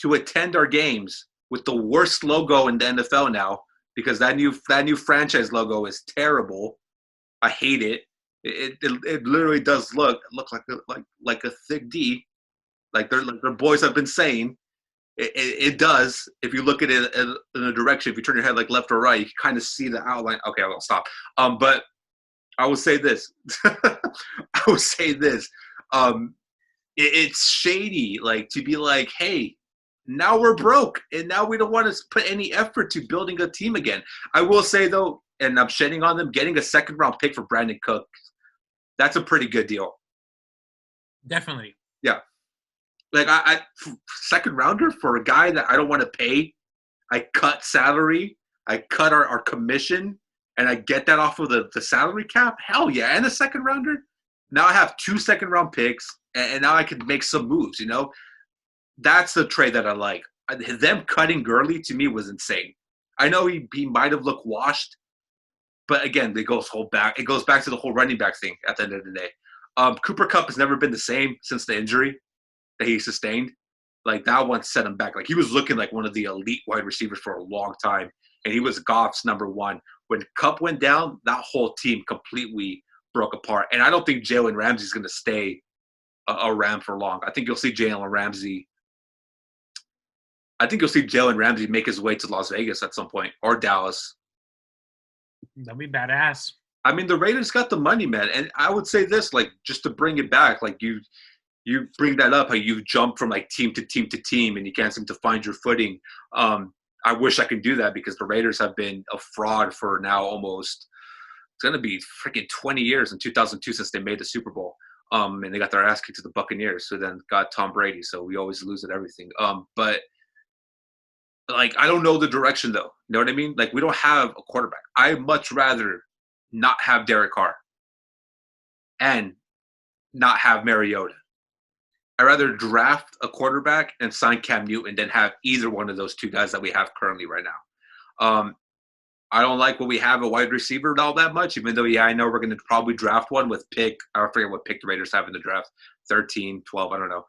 to attend our games with the worst logo in the NFL now, because that new franchise logo is terrible. I hate it. It literally does look like a thick D, like their boys have been saying. It does. If you look at it in a direction, if you turn your head like left or right, you can kind of see the outline. Okay, I'll stop. But I will say this. It's shady, like to be like, hey, now we're broke, and now we don't want to put any effort to building a team again. I will say though, and I'm shitting on them, getting a second-round pick for Brandon Cook, that's a pretty good deal. Definitely. Yeah. Like, I second rounder for a guy that I don't want to pay. I cut salary. I cut our commission, and I get that off of the salary cap. Hell yeah. And a second rounder. Now I have 2 second-round picks, and now I can make some moves, you know? That's the trade that I like. Them cutting Gurley, to me, was insane. I know he might have looked washed, but again, it goes back to the whole running back thing at the end of the day. Cooper Kupp has never been the same since the injury that he sustained. Like, that one set him back. Like, he was looking like one of the elite wide receivers for a long time, and he was Goff's number one. When Kupp went down, that whole team completely broke apart. And I don't think Jalen Ramsey's going to stay a Ram for long. I think you'll see Jalen Ramsey make his way to Las Vegas at some point, or Dallas. That'd be badass. I mean, the Raiders got the money, man. And I would say this, like, just to bring it back, like you bring that up, how you jump from like team to team to team and you can't seem to find your footing. I wish I could do that, because the Raiders have been a fraud for now almost, it's going to be freaking 20 years in 2002 since they made the Super Bowl. And they got their ass kicked to the Buccaneers. So then got Tom Brady. So we always lose at everything. But like, I don't know the direction though. You know what I mean? Like, we don't have a quarterback. I'd much rather not have Derek Carr and not have Mariota. I'd rather draft a quarterback and sign Cam Newton than have either one of those two guys that we have currently right now. I don't like what we have a wide receiver all that much, even though, yeah, I know we're going to probably draft one with pick. I forget what pick the Raiders have in the draft, 13, 12, I don't know.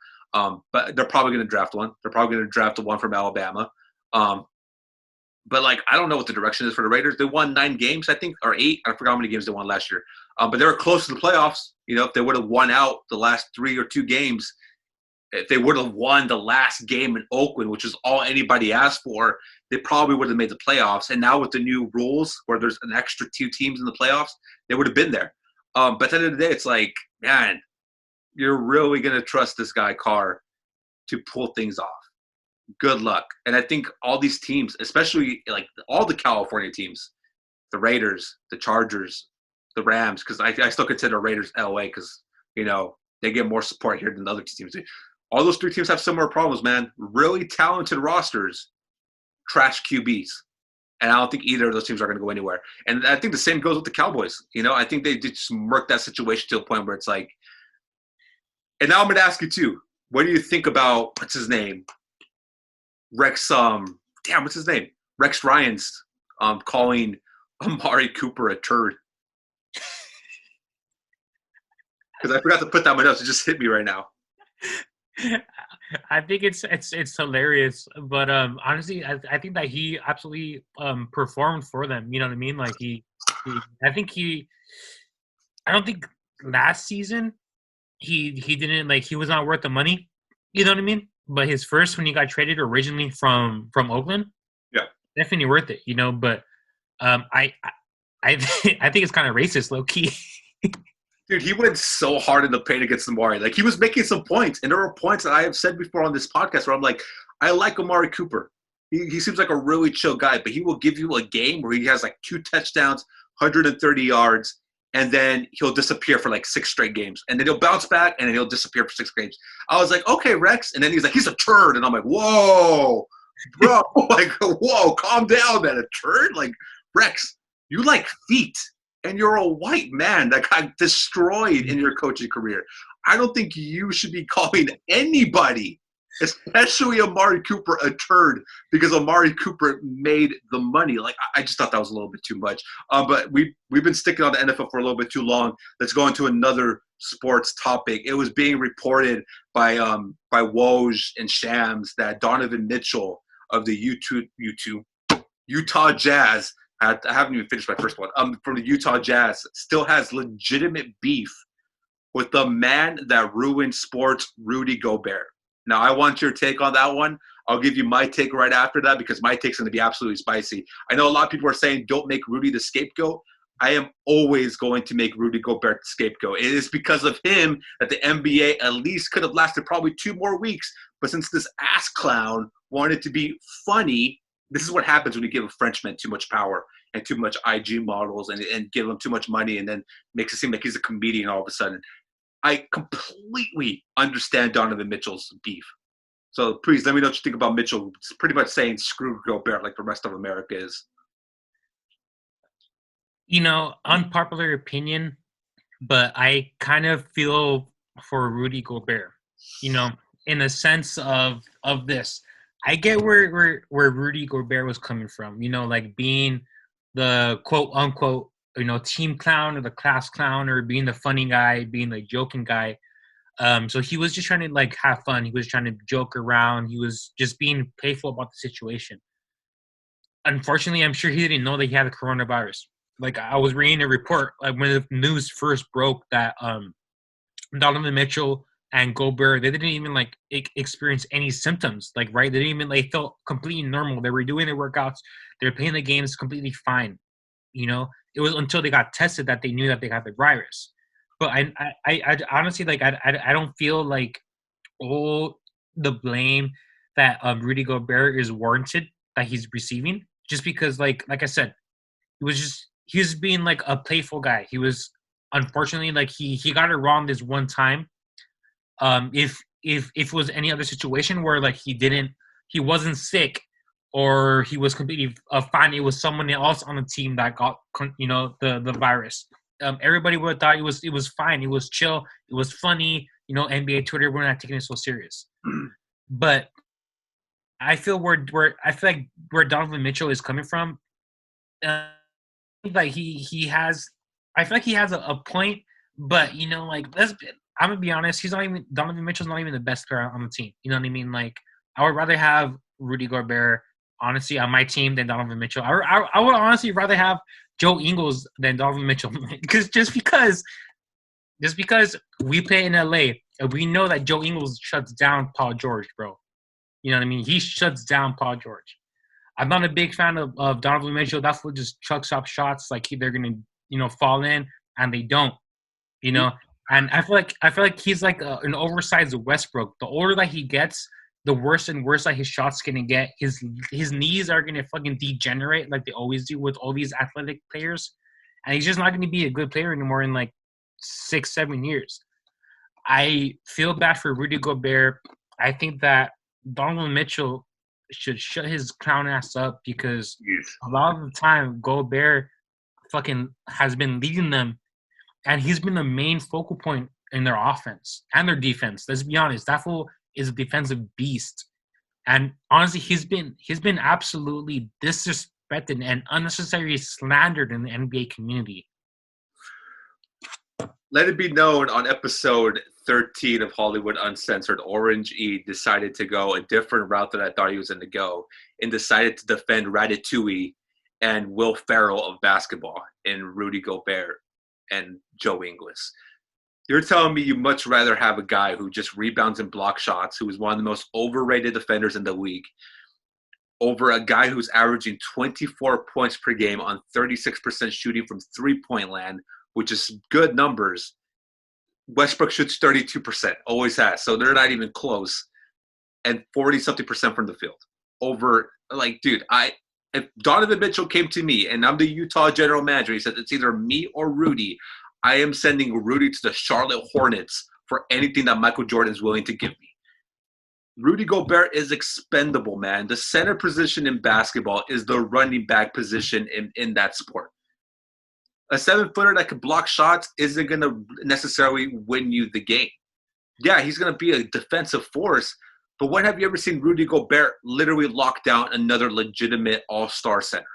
But they're probably going to draft one. They're probably going to draft the one from Alabama. But, like, I don't know what the direction is for the Raiders. They won 9 games, I think, or 8. I forgot how many games they won last year. But they were close to the playoffs. You know, if they would have won out the last 3 or 2 games, if they would have won the last game in Oakland, which is all anybody asked for, they probably would have made the playoffs. And now with the new rules where there's an extra 2 teams in the playoffs, they would have been there. But at the end of the day, it's like, man, you're really going to trust this guy Carr to pull things off. Good luck. And I think all these teams, especially like all the California teams, the Raiders, the Chargers, the Rams, because I still consider Raiders LA because, you know, they get more support here than the other 2 teams. All those 3 teams have similar problems, man. Really talented rosters, trash QBs. And I don't think either of those teams are going to go anywhere. And I think the same goes with the Cowboys. You know, I think they did just murk that situation to a point where it's like – and now I'm going to ask you, too. What do you think about – what's his name? Rex what's his name? Rex Ryan's calling Amari Cooper a turd. Because I forgot to put that in my notes. It just hit me right now. I think it's hilarious, but honestly, I think that he absolutely performed for them. You know what I mean? Like I don't think last season, he didn't he was not worth the money. You know what I mean? But his first when he got traded originally from Oakland, Yeah. definitely worth it. But I think it's kind of racist, low key. Dude, he went so hard in the paint against Amari. Like, he was making some points, and there were points that I have said before on this podcast where I'm like, I like Amari Cooper. He seems like a really chill guy, but he will give you a game where he has like 2 touchdowns, 130 yards, and then he'll disappear for like 6 straight games. And then he'll bounce back, and then he'll disappear for 6 games. I was like, okay, Rex. And then he's like, he's a turd. And I'm like, whoa, bro. Like, whoa, calm down, man. A turd? Like, Rex, you like feet. And you're a white man that got destroyed in your coaching career. I don't think you should be calling anybody, especially Amari Cooper, a turd because Amari Cooper made the money. Like, I just thought that was a little bit too much. But we've been sticking on the NFL for a little bit too long. Let's go into another sports topic. It was being reported by Woj and Shams that Donovan Mitchell of the Utah Jazz, I haven't even finished my first one, from the Utah Jazz, still has legitimate beef with the man that ruined sports, Rudy Gobert. Now, I want your take on that one. I'll give you my take right after that because my take's going to be absolutely spicy. I know a lot of people are saying don't make Rudy the scapegoat. I am always going to make Rudy Gobert the scapegoat. It is because of him that the NBA at least could have lasted probably 2 more weeks. But since this ass clown wanted to be funny, this is what happens when you give a Frenchman too much power and too much IG models and give him too much money and then makes it seem like he's a comedian all of a sudden. I completely understand Donovan Mitchell's beef. So please let me know what you think about Mitchell. It's pretty much saying screw Gobert like the rest of America is. Unpopular opinion, but I kind of feel for Rudy Gobert. In the sense of this. I get where Rudy Gobert was coming from, like being the quote unquote, team clown or the class clown or being the funny guy, being the joking guy. So he was just trying to like have fun. He was trying to joke around. He was just being playful about the situation. Unfortunately, I'm sure he didn't know that he had the coronavirus. Like I was reading a report, like when the news first broke that Donovan Mitchell and Gobert, they didn't even like experience any symptoms. Like, right? They didn't even they felt completely normal. They were doing their workouts. They were playing the games completely fine. It was until they got tested that they knew that they had the virus. But I honestly like I don't feel like all the blame that Rudy Gobert is warranted that he's receiving just because like I said, he was being like a playful guy. He was unfortunately like he got it wrong this one time. If it was any other situation where like he wasn't sick or he was completely fine, it was someone else on the team that got the virus. Everybody would have thought it was fine. It was chill. It was funny. NBA Twitter, we're not taking it so serious. But I feel like where Donovan Mitchell is coming from, like he has, I feel like he has a point. But like I'm gonna be honest, Donovan Mitchell's not even the best player on the team. You know what I mean? Like I would rather have Rudy Gobert honestly on my team than Donovan Mitchell. I would honestly rather have Joe Ingles than Donovan Mitchell because just because we play in LA and we know that Joe Ingles shuts down Paul George, bro. You know what I mean? He shuts down Paul George. I'm not a big fan of Donovan Mitchell. That fool just chucks up shots like they're gonna fall in and they don't. And I feel like he's like an oversized Westbrook. The older that he gets, the worse and worse that his shots gonna get. His knees are gonna fucking degenerate like they always do with all these athletic players, and he's just not gonna be a good player anymore in like 6-7 years. I feel bad for Rudy Gobert. I think that Donovan Mitchell should shut his clown ass up because a lot of the time Gobert fucking has been leading them. And he's been the main focal point in their offense and their defense. Let's be honest. That fool is a defensive beast. And honestly, he's been absolutely disrespected and unnecessarily slandered in the NBA community. Let it be known on episode 13 of Hollywood Uncensored, Orange E decided to go a different route than I thought he was going to go and decided to defend Ratatouille and Will Ferrell of basketball and Rudy Gobert and Joe Ingles. You're telling me you much rather have a guy who just rebounds and block shots, who is one of the most overrated defenders in the league, over a guy who's averaging 24 points per game on 36% shooting from three-point land, which is good numbers. Westbrook shoots 32%, always has, so they're not even close, and 40-something percent from the field. Over, like, dude, if Donovan Mitchell came to me and I'm the Utah general manager, he said it's either me or Rudy, I am sending Rudy to the Charlotte Hornets for anything that Michael Jordan is willing to give me. Rudy Gobert is expendable, man. The center position in basketball is the running back position in that sport. A 7-footer that can block shots isn't going to necessarily win you the game. Yeah, he's going to be a defensive force, but when have you ever seen Rudy Gobert literally lock down another legitimate all-star center?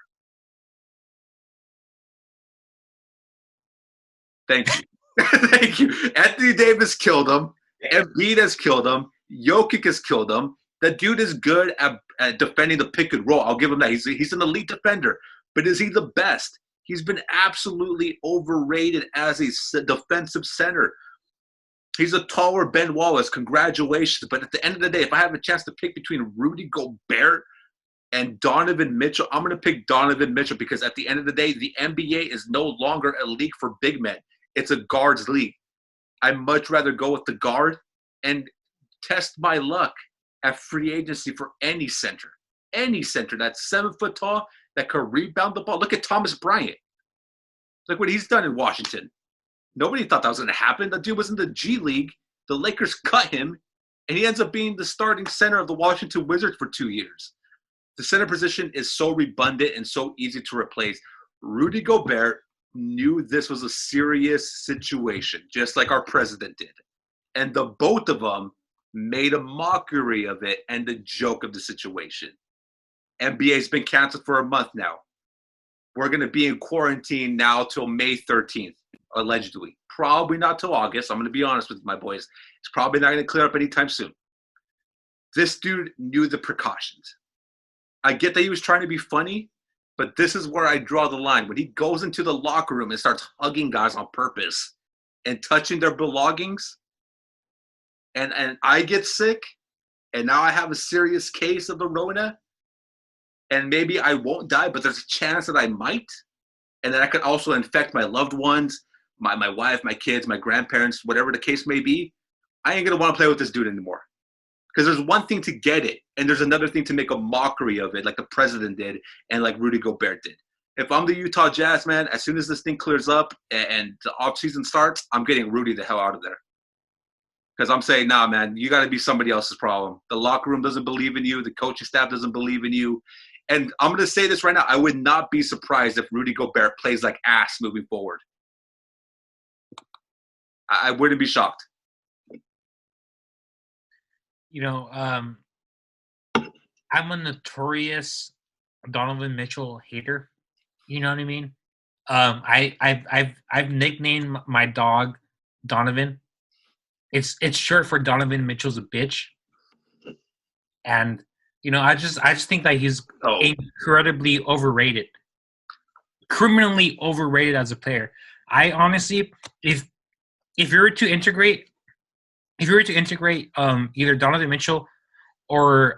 Thank you. Thank you. Anthony Davis killed him. Embiid has killed him. Jokic has killed him. The dude is good at defending the pick and roll. I'll give him that. He's an elite defender. But is he the best? He's been absolutely overrated as a defensive center. He's a taller Ben Wallace. Congratulations. But at the end of the day, if I have a chance to pick between Rudy Gobert and Donovan Mitchell, I'm going to pick Donovan Mitchell because at the end of the day, the NBA is no longer a league for big men. It's a guards league. I'd much rather go with the guard and test my luck at free agency for any center that's 7 foot tall that could rebound the ball. Look at Thomas Bryant. Look what he's done in Washington. Nobody thought that was going to happen. The dude was in the G League. The Lakers cut him, and he ends up being the starting center of the Washington Wizards for 2 years. The center position is so redundant and so easy to replace. Rudy Gobert knew this was a serious situation, just like our president did. And the both of them made a mockery of it and the joke of the situation. NBA's been canceled for a month now. We're going to be in quarantine now till May 13th, allegedly. Probably not till August. I'm going to be honest with my boys. It's probably not going to clear up anytime soon. This dude knew the precautions. I get that he was trying to be funny, but this is where I draw the line. When he goes into the locker room and starts hugging guys on purpose and touching their belongings, and I get sick, and now I have a serious case of the Rona, and maybe I won't die, but there's a chance that I might, and that I could also infect my loved ones, my wife, my kids, my grandparents, whatever the case may be, I ain't going to want to play with this dude anymore. Because there's one thing to get it, and there's another thing to make a mockery of it, like the president did and like Rudy Gobert did. If I'm the Utah Jazz, man, as soon as this thing clears up and the offseason starts, I'm getting Rudy the hell out of there. Because I'm saying, nah, man, you got to be somebody else's problem. The locker room doesn't believe in you. The coaching staff doesn't believe in you. And I'm going to say this right now. I would not be surprised if Rudy Gobert plays like ass moving forward. I wouldn't be shocked. You know, I'm a notorious Donovan Mitchell hater. You know what I mean? I've nicknamed my dog Donovan. It's short for Donovan Mitchell's a bitch. And you know, I just think that he's incredibly overrated, criminally overrated as a player. I honestly, if you were to integrate either Donovan Mitchell or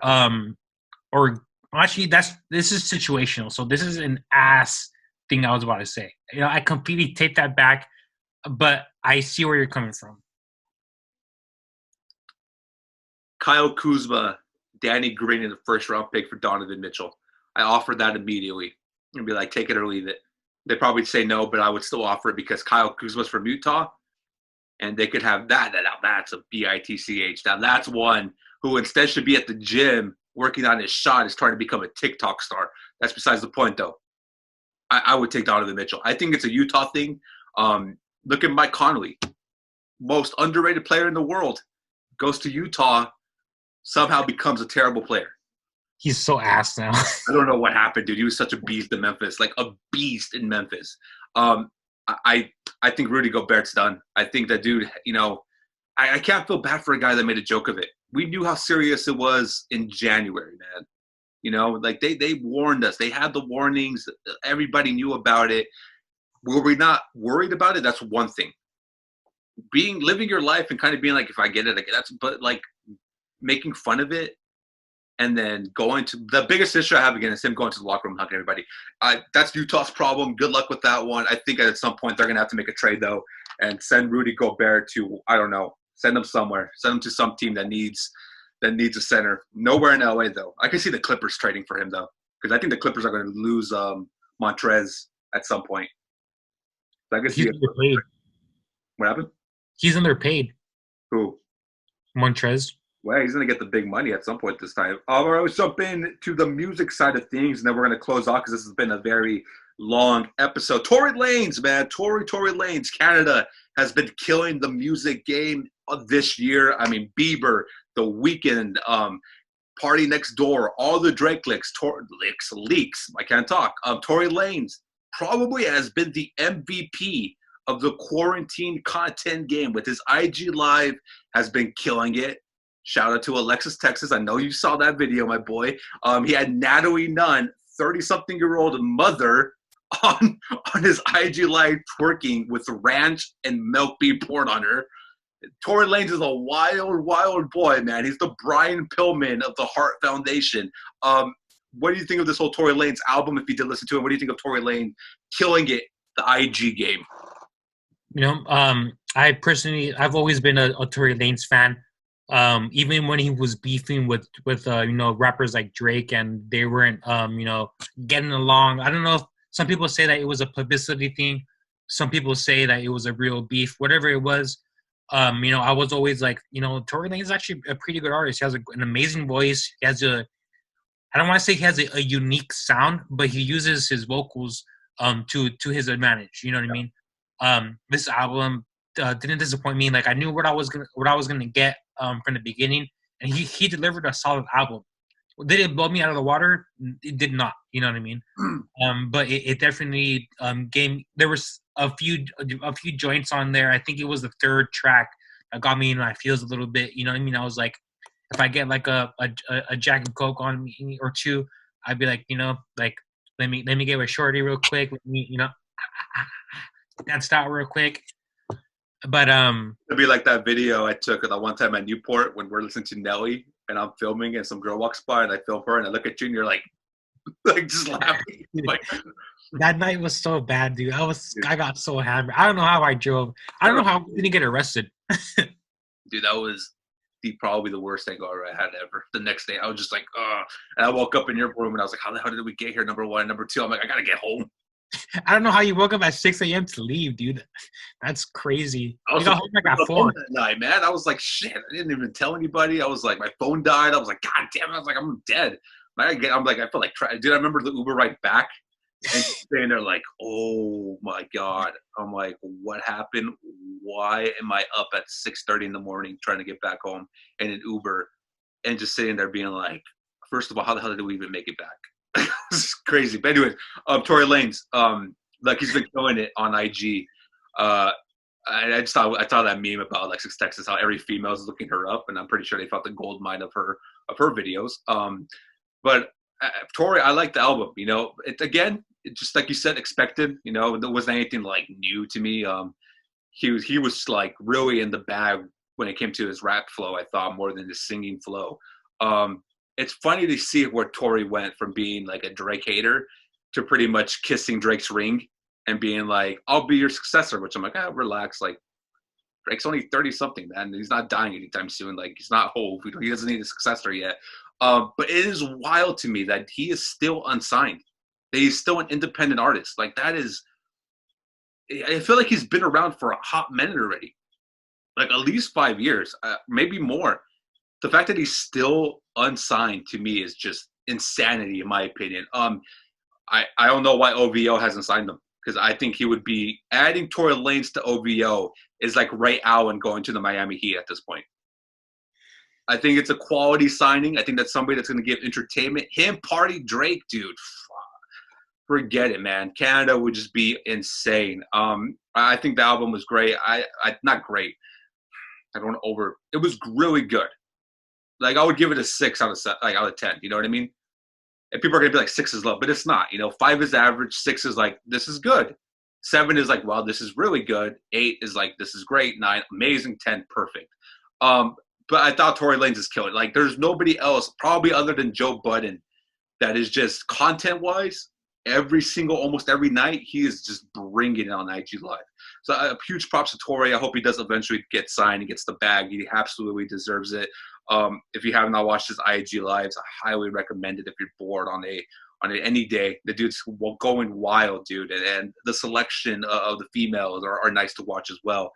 actually this is situational. So this is an ass thing I was about to say. You know, I completely take that back, but I see where you're coming from. Kyle Kuzma, Danny Green in the first round pick for Donovan Mitchell. I offered that immediately and be like, take it or leave it. They'd probably say no, but I would still offer it because Kyle Kuzma's from Utah. And they could have that. That's a bitch. Now that's one who instead should be at the gym working on his shot is trying to become a TikTok star. That's besides the point, though. I would take Donovan Mitchell. I think it's a Utah thing. Look at Mike Conley, most underrated player in the world, goes to Utah, somehow becomes a terrible player. He's so ass now. I don't know what happened, dude. He was such a beast in Memphis, like a beast in Memphis. I think Rudy Gobert's done. I think that dude, you know, I can't feel bad for a guy that made a joke of it. We knew how serious it was in January, man. You know, like they warned us. They had the warnings. Everybody knew about it. Were we not worried about it? That's one thing. living your life and kind of being like, if I get it, I get that's, but like making fun of it and then going to the biggest issue I have again is him going to the locker room hugging everybody. That's Utah's problem. Good luck with that one. I think at some point they're gonna have to make a trade though and send Rudy Gobert to, I don't know, send him somewhere, send him to some team that needs a center. Nowhere in LA though. I can see the Clippers trading for him though, because I think the Clippers are going to lose Montrez at some point. So I can see underpaid. What happened? He's underpaid. Who? Montrez. Well, he's going to get the big money at some point this time. All right, let's jump in to the music side of things, and then we're going to close off because this has been a very long episode. Tory Lanez, man. Tory Lanez. Canada has been killing the music game this year. I mean, Bieber, The Weeknd, Party Next Door, all the Drake leaks. I can't talk. Tory Lanez probably has been the MVP of the quarantine content game with his IG Live, has been killing it. Shout out to Alexis, Texas. I know you saw that video, my boy. He had Natalie Nunn, 30-something-year-old mother, on his IG Live twerking with ranch and milk being poured on her. Tory Lanez is a wild boy, man. He's the Brian Pillman of the Heart Foundation. What do you think of this whole Tory Lanez album, if you did listen to it? What do you think of Tory Lanez killing it, the IG game? You know, I've always been a Tory Lanez fan. Even when he was beefing with rappers like Drake and they weren't getting along. I don't know if some people say that it was a publicity thing. Some people say that it was a real beef. Whatever it was, I was always like, Tory Lanez is actually a pretty good artist. He has an amazing voice. He has I don't want to say he has a unique sound, but he uses his vocals to his advantage. You know what I mean? This album didn't disappoint me. Like I knew what I was gonna get from the beginning, and he delivered a solid album. Did it blow me out of the water? It did not. You know what I mean? But it definitely there was a few joints on there. I think it was the third track that got me in my feels a little bit. You know what I mean? I was like, if I get like a Jack and Coke on me or two, I'd be like, like let me get with Shorty real quick. Let me, that's out real quick. But it'd be like that video I took that one time at Newport when we're listening to Nelly and I'm filming and some girl walks by and I film her and I look at you and you're like just laughing. Like, that night was so bad, dude. I got so hammered. I don't know how I drove. I don't know how I didn't get arrested. Dude, that was probably the worst hangover I had ever. The next day I was just like, and I woke up in your room and I was like, how the hell did we get here? Number one. Number two, I'm like, I gotta get home. I don't know how you woke up at 6 a.m. to leave, dude. That's crazy. I got home like at 4 that night, man. I was like, shit. I didn't even tell anybody. I was like, my phone died. I was like, God damn it. I was like, I'm dead. I'm like, I feel like, dude, I remember the Uber ride back and staying there like, oh my God. I'm like, what happened? Why am I up at 6:30 in the morning trying to get back home in an Uber and just sitting there being like, first of all, how the hell did we even make it back? It's crazy. But anyways, Tory Lanez, like he's been killing it on IG. I saw that meme about Alexis, Texas, how every female is looking her up, and I'm pretty sure they found the gold mine of her videos. But Tory, I like the album. It just like you said, expected. There wasn't anything like new to me. He was like really in the bag when it came to his rap flow. I thought more than his singing flow. It's funny to see where Tory went from being like a Drake hater to pretty much kissing Drake's ring and being like, I'll be your successor, which I'm like, relax. Like, Drake's only 30-something, man. He's not dying anytime soon. Like, he's not Hov. He doesn't need a successor yet. But it is wild to me that he is still unsigned. That he's still an independent artist. Like, that is – I feel like he's been around for a hot minute already. Like, at least 5 years, maybe more. The fact that he's still unsigned to me is just insanity, in my opinion. I don't know why OVO hasn't signed him, because I think he would be adding Tory Lanez to OVO is like Ray Allen going to the Miami Heat at this point. I think it's a quality signing. I think that's somebody that's going to give entertainment. Him, Party, Drake, dude, forget it, man. Canada would just be insane. I think the album was great. Not great. It was really good. Like, I would give it a 6 out of 10. You know what I mean? And people are going to be like, 6 is low. But it's not. 5 is average. 6 is like, this is good. 7 is like, wow, this is really good. 8 is like, this is great. 9, amazing. 10, perfect. But I thought Tory Lanez is killing. Like, there's nobody else, probably other than Joe Budden, that is just content-wise, almost every night, he is just bringing it on IG Live. So huge props to Tory. I hope he does eventually get signed and gets the bag. He absolutely deserves it. If you have not watched his IG Lives, I highly recommend it if you're bored on any day. The dude's going wild, dude. And the selection of the females are nice to watch as well.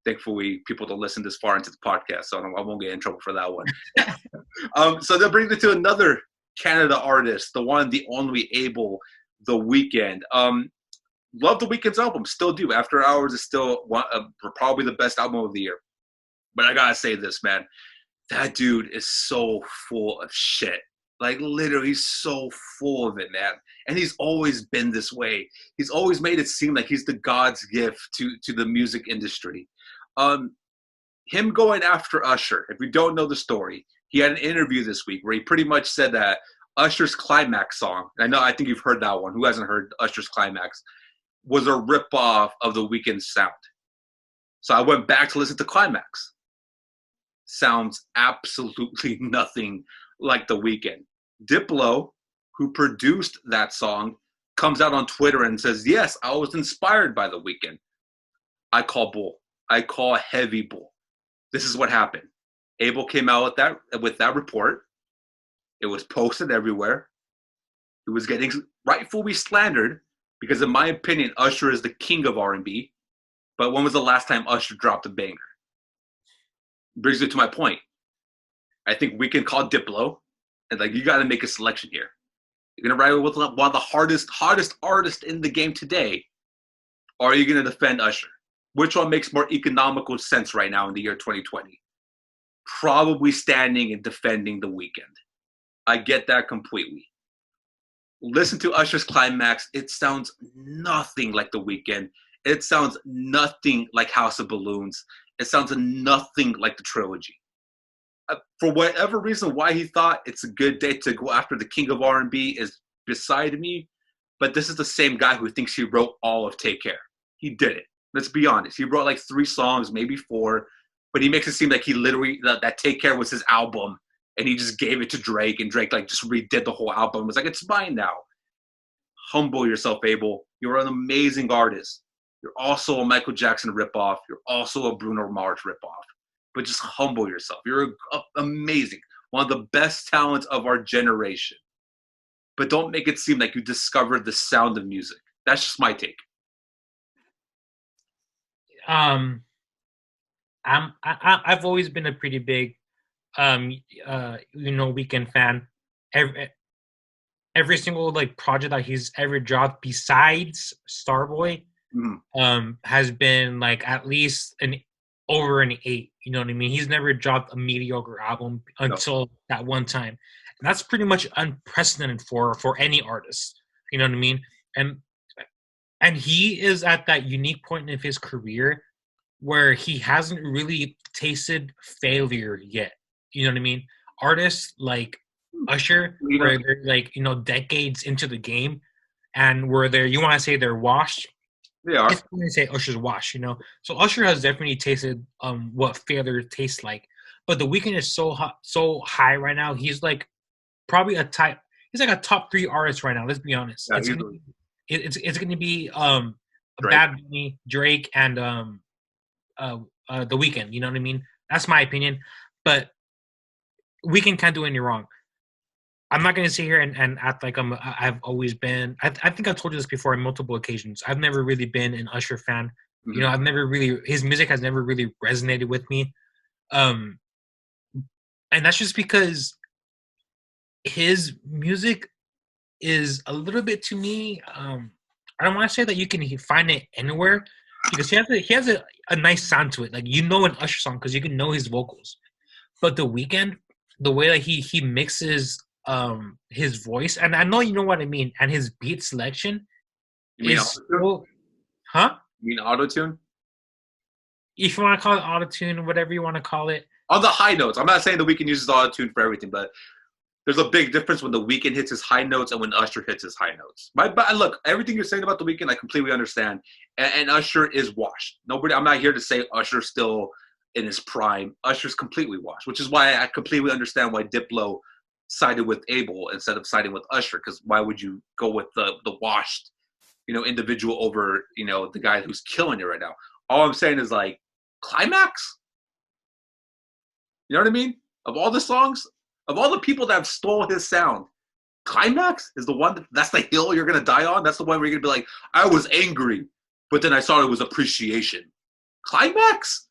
Thankfully, people don't listen this far into the podcast, so I won't get in trouble for that one. So that brings me to another Canada artist, the one, the only Abel, The Weeknd. Love The Weeknd's album, still do. After Hours is still probably the best album of the year. But I gotta say this, man. That dude is so full of shit. Like, literally so full of it, man. And he's always been this way. He's always made it seem like he's the God's gift to the music industry. Him going after Usher, if you don't know the story, he had an interview this week where he pretty much said that Usher's Climax song, I think you've heard that one. Who hasn't heard Usher's Climax? Was a ripoff of The Weeknd's sound. So I went back to listen to Climax. Sounds absolutely nothing like The Weeknd. Diplo, who produced that song, comes out on Twitter and says, yes, I was inspired by The Weeknd. I call bull. I call heavy bull. This is what happened. Abel came out with that report. It was posted everywhere. It was getting rightfully slandered because, in my opinion, Usher is the king of R&B. But when was the last time Usher dropped a banger? Brings me to my point. I think we can call Diplo, and like, you got to make a selection here. You're gonna ride with one of the hottest artists in the game today, or are you gonna defend Usher? Which one makes more economical sense right now in the year 2020? Probably standing and defending The Weeknd. I get that completely. Listen to Usher's Climax. It sounds nothing like The Weeknd. It sounds nothing like House of Balloons. It sounds nothing like the trilogy. For whatever reason, why he thought it's a good day to go after the king of R&B is beside me. But this is the same guy who thinks he wrote all of Take Care. He did it. Let's be honest. He wrote like 3 songs, maybe 4. But he makes it seem like he literally, that Take Care was his album. And he just gave it to Drake. And Drake like just redid the whole album. It was like, it's mine now. Humble yourself, Abel. You're an amazing artist. You're also a Michael Jackson ripoff. You're also a Bruno Mars ripoff. But just humble yourself. You're amazing. One of the best talents of our generation. But don't make it seem like you discovered the sound of music. That's just my take. I've always been a pretty big, Weeknd fan. Every single like project that he's ever dropped besides Starboy, has been like at least over an 8. You know what I mean? He's never dropped a mediocre album until that one time. And that's pretty much unprecedented for any artist. You know what I mean? And he is at that unique point in his career where he hasn't really tasted failure yet. You know what I mean? Artists like Usher, where they're like, decades into the game, and where you want to say they're washed. They are. I'm going to say Usher's washed, So Usher has definitely tasted what failure tastes like. But The Weeknd is so high right now. He's like probably he's like a top 3 artist right now. Let's be honest. Yeah, it's going to be Bad Bunny, Drake, and The Weeknd. You know what I mean? That's my opinion. But Weeknd can't do any wrong. I'm not going to sit here and act like I've always been. I think I've told you this before on multiple occasions. I've never really been an Usher fan. Mm-hmm. I've never really, his music has never really resonated with me. And that's just because his music is a little bit, to me, I don't want to say that you can find it anywhere, because he has a nice sound to it. Like, an Usher song because you can know his vocals. But The Weeknd, the way that he mixes his voice, and I know you know what I mean, and his beat selection is You mean auto-tune? If you want to call it auto-tune, whatever you want to call it. On the high notes. I'm not saying that we can use auto-tune for everything, but There's a big difference when The Weeknd hits his high notes and when Usher hits his high notes. But look, everything you're saying about The Weeknd, I completely understand. And Usher is washed. I'm not here to say Usher's still in his prime. Usher's completely washed, which is why I completely understand why Diplo sided with Abel instead of siding with Usher. Because why would you go with the washed, individual over, the guy who's killing it right now? All I'm saying is like, Climax? You know what I mean? Of all the songs, of all the people that have stole his sound, Climax is the one that's the hill you're gonna die on. That's the one where you're gonna be like, I was angry, but then I saw it was appreciation. Climax?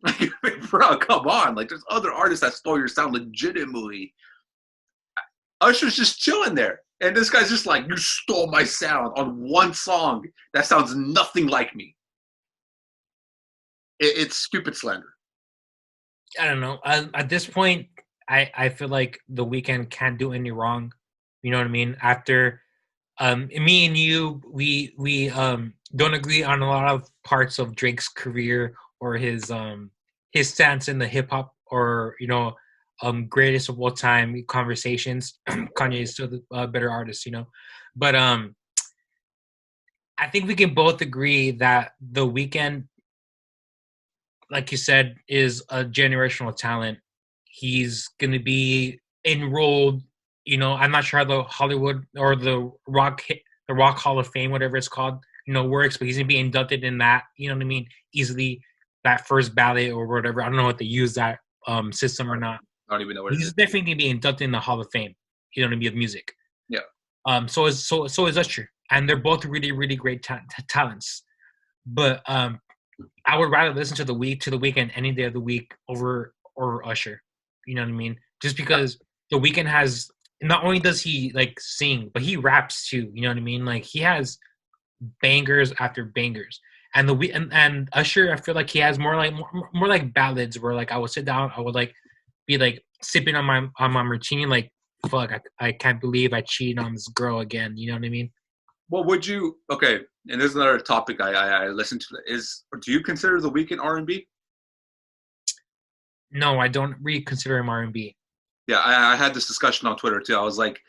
Like, bro, come on. Like, there's other artists that stole your sound legitimately. Usher's just chilling there. And this guy's just like, you stole my sound on one song that sounds nothing like me. It's stupid slander. I don't know. At this point, I feel like The Weeknd can't do any wrong. You know what I mean? After me and you, we don't agree on a lot of parts of Drake's career or his stance in the hip hop or greatest of all time conversations. Kanye is still the better artist, but I think we can both agree that The Weeknd, like you said, is a generational talent. He's going to be enrolled. I'm not sure how the Hollywood or the Rock Hall of Fame, whatever it's called, works, but he's going to be inducted in that. You know what I mean? Easily, that first ballot or whatever. I don't know if they use that system or not. I don't even know what it is. He's definitely going to be inducted in the Hall of Fame. You know what I mean? Of music. Yeah. So is Usher, and they're both really, really great talents. But I would rather listen to the Weeknd any day of the week over Usher. You know what I mean? Just because The Weeknd has, not only does he like sing, but he raps too. You know what I mean? Like, he has bangers after bangers. And and Usher, I feel like he has more like ballads where like I would sit down, I would like be like sipping on my martini, like, fuck, I can't believe I cheated on this girl again. You know what I mean? Well, okay, and there's another topic I listened to, do you consider The Weeknd R&B? No, I don't really consider him R&B. Yeah, I had this discussion on Twitter too. I was like,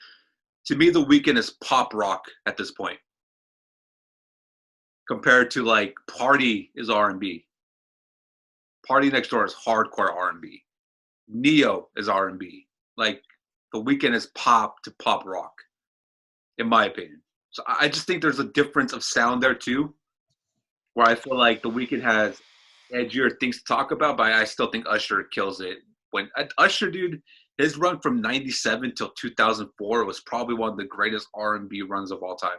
to me, The Weeknd is pop rock at this point. Compared to like Party is R&B. Party Next Door is hardcore R&B. Neo is R&B. Like, The Weeknd is pop to pop rock, in my opinion. So I just think there's a difference of sound there too, where I feel like The Weeknd has edgier things to talk about, but I still think Usher kills it. When Usher, dude, his run from '97 till 2004 was probably one of the greatest R&B runs of all time.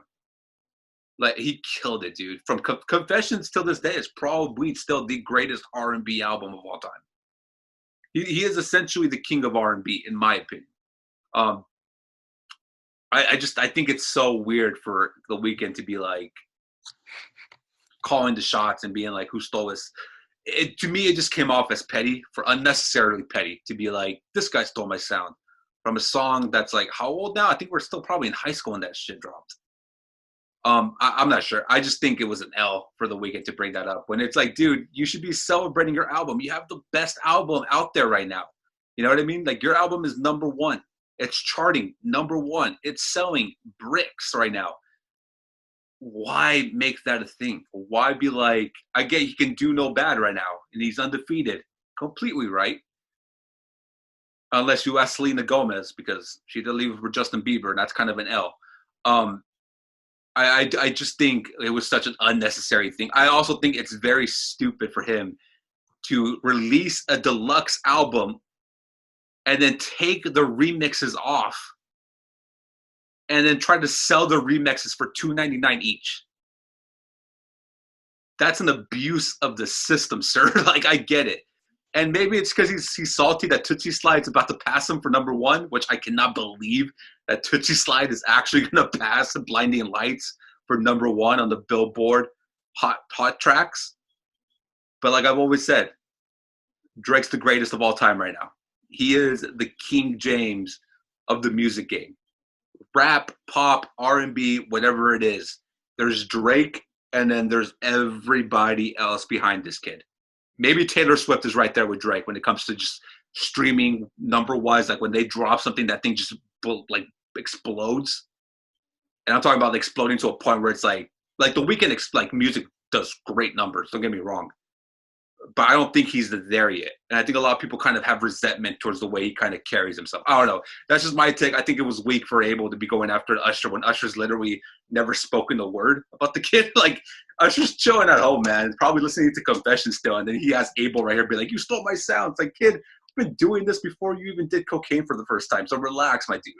Like, he killed it, dude. From Confessions till this day, it's probably still the greatest R&B album of all time. He is essentially the king of R&B, in my opinion. I think it's so weird for The Weeknd to be like calling the shots and being like, who stole this? To me, it just came off as petty, for unnecessarily petty, to be like, this guy stole my sound from a song that's like, how old now? I think we're still probably in high school when that shit dropped. I'm not sure. I just think it was an L for The Weeknd to bring that up when it's like, dude, you should be celebrating your album. You have the best album out there right now. You know what I mean? Like, your album is number one. It's charting number one. It's selling bricks right now. Why make that a thing? Why be like, I get he can do no bad right now and he's undefeated. Completely right. Unless you ask Selena Gomez, because she did leave with Justin Bieber, and that's kind of an L. I just think it was such an unnecessary thing. I also think it's very stupid for him to release a deluxe album and then take the remixes off and then try to sell the remixes for $2.99 each. That's an abuse of the system, sir. Like, I get it. And maybe it's because he's salty that Tootsie Slide's about to pass him for number one, which I cannot believe that Tootsie Slide is actually going to pass Blinding Lights for number one on the Billboard hot tracks. But like I've always said, Drake's the greatest of all time right now. He is the King James of the music game. Rap, pop, R&B, whatever it is. There's Drake, and then there's everybody else behind this kid. Maybe Taylor Swift is right there with Drake when it comes to just streaming number wise. Like when they drop something, that thing just like explodes. And I'm talking about exploding to a point where it's like the Weeknd, like music does great numbers. Don't get me wrong, but I don't think he's there yet. And I think a lot of people kind of have resentment towards the way he kind of carries himself. I don't know. That's just my take. I think it was weak for Abel to be going after Usher when Usher's literally never spoken a word about the kid. Like, Usher's chilling at home, man. Probably listening to Confession still. And then he has Abel right here be like, you stole my sound. It's like, kid, I've been doing this before you even did cocaine for the first time. So relax, my dude.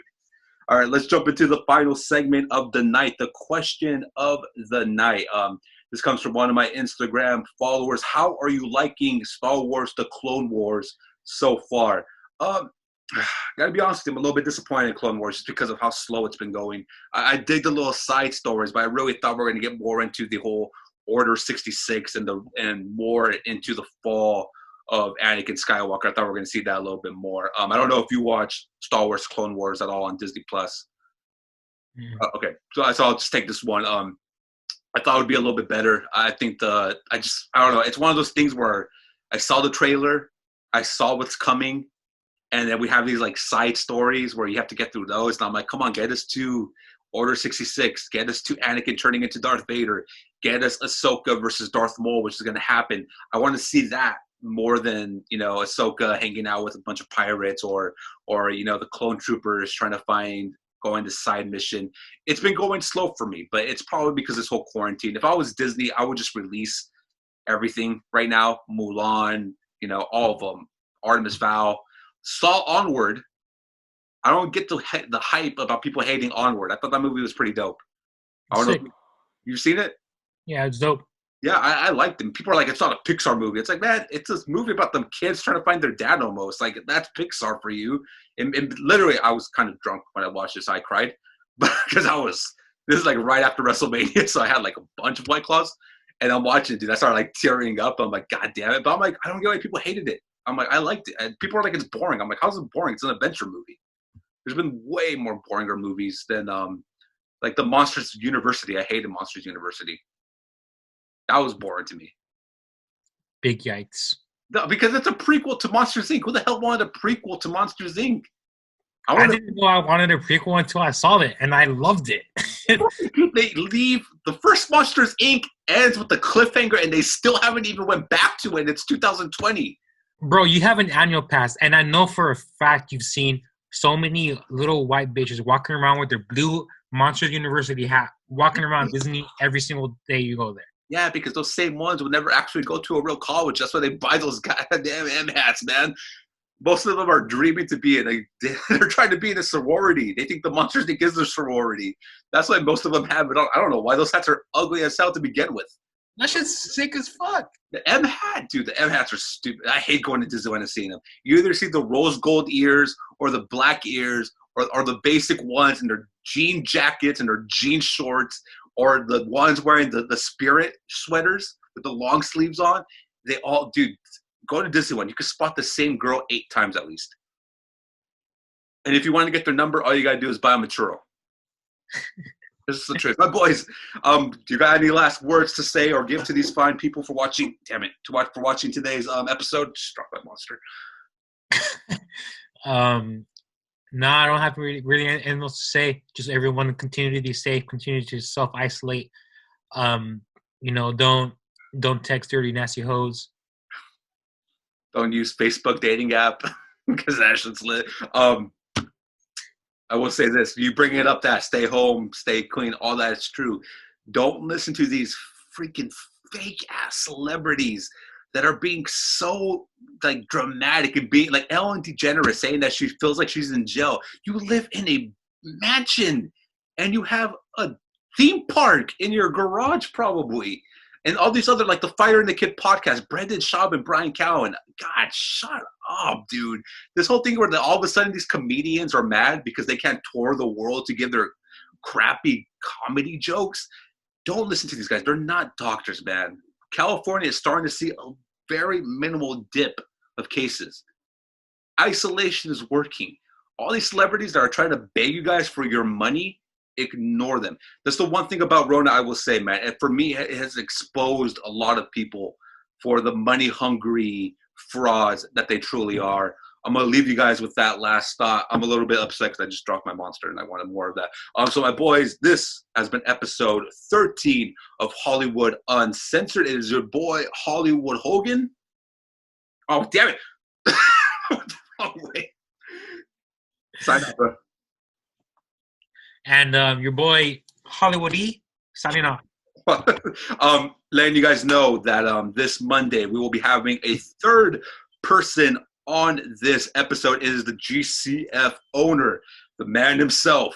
All right, let's jump into the final segment of the night, the question of the night. This comes from one of my Instagram followers. How are you liking Star Wars: The Clone Wars so far? Gotta be honest, I'm a little bit disappointed in Clone Wars just because of how slow it's been going. I dig the little side stories, but I really thought we were going to get more into the whole Order 66 and more into the fall of Anakin Skywalker. I thought we were going to see that a little bit more. I don't know if you watch Star Wars Clone Wars at all on Disney Plus. Okay, so I'll just take this one. I thought it would be a little bit better. I think I don't know. It's one of those things where I saw the trailer, I saw what's coming, and then we have these like side stories where you have to get through those. And I'm like, come on, get us to Order 66, get us to Anakin turning into Darth Vader, get us Ahsoka versus Darth Maul, which is going to happen. I want to see that more than, Ahsoka hanging out with a bunch of pirates or the clone troopers trying to going to side mission. It's been going slow for me, but it's probably because this whole quarantine. If I was Disney, I would just release everything right now. Mulan, all of them. Artemis Fowl. Saw Onward. I don't get the hype about people hating Onward. I thought that movie was pretty dope. I don't know if you've seen it? Yeah, it's dope. Yeah, I liked them. People are like, it's not a Pixar movie. It's like, man, it's this movie about them kids trying to find their dad almost. Like, that's Pixar for you. And literally, I was kind of drunk when I watched this. I cried. But because this is like right after WrestleMania, so I had like a bunch of White Claws. And I'm watching it, dude. I started like tearing up. I'm like, God damn it. But I'm like, I don't get why people hated it. I'm like, I liked it. And people are like, it's boring. I'm like, how's it boring? It's an adventure movie. There's been way more boringer movies than like the Monsters University. I hated Monsters University. That was boring to me. Big yikes. No, because it's a prequel to Monsters, Inc. Who the hell wanted a prequel to Monsters, Inc.? I didn't know I wanted a prequel until I saw it, and I loved it. They leave the first Monsters, Inc. ends with the cliffhanger, and they still haven't even went back to it. It's 2020. Bro, you have an annual pass, and I know for a fact you've seen so many little white bitches walking around with their blue Monsters University hat, walking around Disney every single day you go there. Yeah, because those same ones would never actually go to a real college. That's why they buy those goddamn M hats, man. Most of them are dreaming to be they're trying to be in a sorority. They think the Monsters Inc. is their sorority. That's why most of them have it on. I don't know why those hats are ugly as hell to begin with. That shit's sick as fuck. The M hat, dude, the M hats are stupid. I hate going to Disneyland and seeing them. You either see the rose gold ears or the black ears or the basic ones in their jean jackets and their jean shorts, or the ones wearing the Spirit sweaters with the long sleeves on. They all, dude, go to Disneyland. You can spot the same girl 8 times at least. And if you want to get their number, all you got to do is buy them a churro. This is the truth. My boys, do you got any last words to say or give to these fine people for watching? Damn it, for watching today's episode? Just drop that monster. No, I don't have really anything else to say. Just everyone continue to be safe, continue to self-isolate. Don't text dirty, nasty hoes. Don't use Facebook dating app because that shit's lit. I will say this. You bring it up that stay home, stay clean, all that is true. Don't listen to these freaking fake-ass celebrities that are being so like dramatic and being like Ellen DeGeneres saying that she feels like she's in jail. You live in a mansion and you have a theme park in your garage probably. And all these other, like the Fire and the Kid podcast, Brendan Schaub and Brian Cowan. God, shut up, dude. This whole thing where all of a sudden these comedians are mad because they can't tour the world to give their crappy comedy jokes. Don't listen to these guys. They're not doctors, man. California is starting to see a very minimal dip of cases. Isolation is working. All these celebrities that are trying to beg you guys for your money, ignore them. That's the one thing about Rona I will say, man. And for me, it has exposed a lot of people for the money-hungry frauds that they truly are. I'm going to leave you guys with that last thought. I'm a little bit upset because I just dropped my monster and I wanted more of that. So my boys, this has been episode 13 of Hollywood Uncensored. It is your boy, Hollywood Holguin. Oh, damn it. Wrong way. Sign up, bro. And your boy, Hollywood E, signing off. Letting you guys know that this Monday we will be having a third person on this episode. It is the GCF owner, the man himself,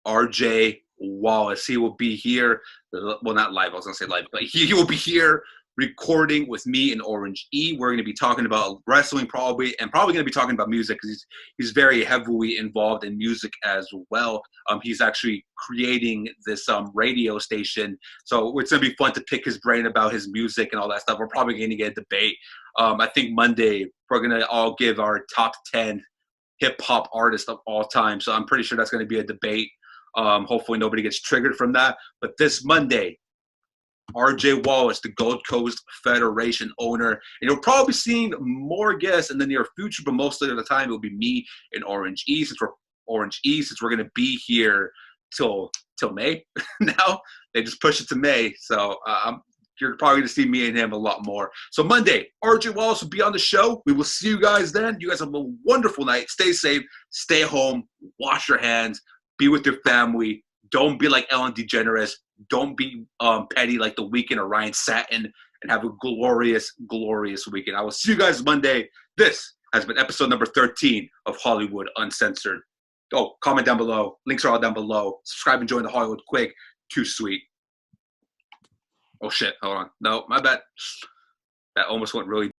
RJ Wallace. He will be here. Well, not live. I was going to say live, but he will be here recording with me and Orange E. We're going to be talking about wrestling probably, and probably going to be talking about music because he's very heavily involved in music as well. He's actually creating this radio station, so it's going to be fun to pick his brain about his music and all that stuff. We're probably going to get a debate. I think Monday we're going to all give our top 10 hip-hop artists of all time, so I'm pretty sure that's going to be a debate. Hopefully nobody gets triggered from that. But this Monday, RJ Wallace, the Gold Coast Federation owner. And you'll probably be seeing more guests in the near future, but most of the time it will be me and Orange E. Since we're going to be here till May now. They just pushed it to May. So you're probably going to see me and him a lot more. So Monday, RJ Wallace will be on the show. We will see you guys then. You guys have a wonderful night. Stay safe. Stay home. Wash your hands. Be with your family. Don't be like Ellen DeGeneres. Don't be petty like The Weeknd or Ryan Satin, and have a glorious, glorious weekend. I will see you guys Monday. This has been episode number 13 of Hollywood Uncensored. Oh, comment down below. Links are all down below. Subscribe and join the Hollywood quick. Too sweet. Oh, shit. Hold on. No, my bad. That almost went really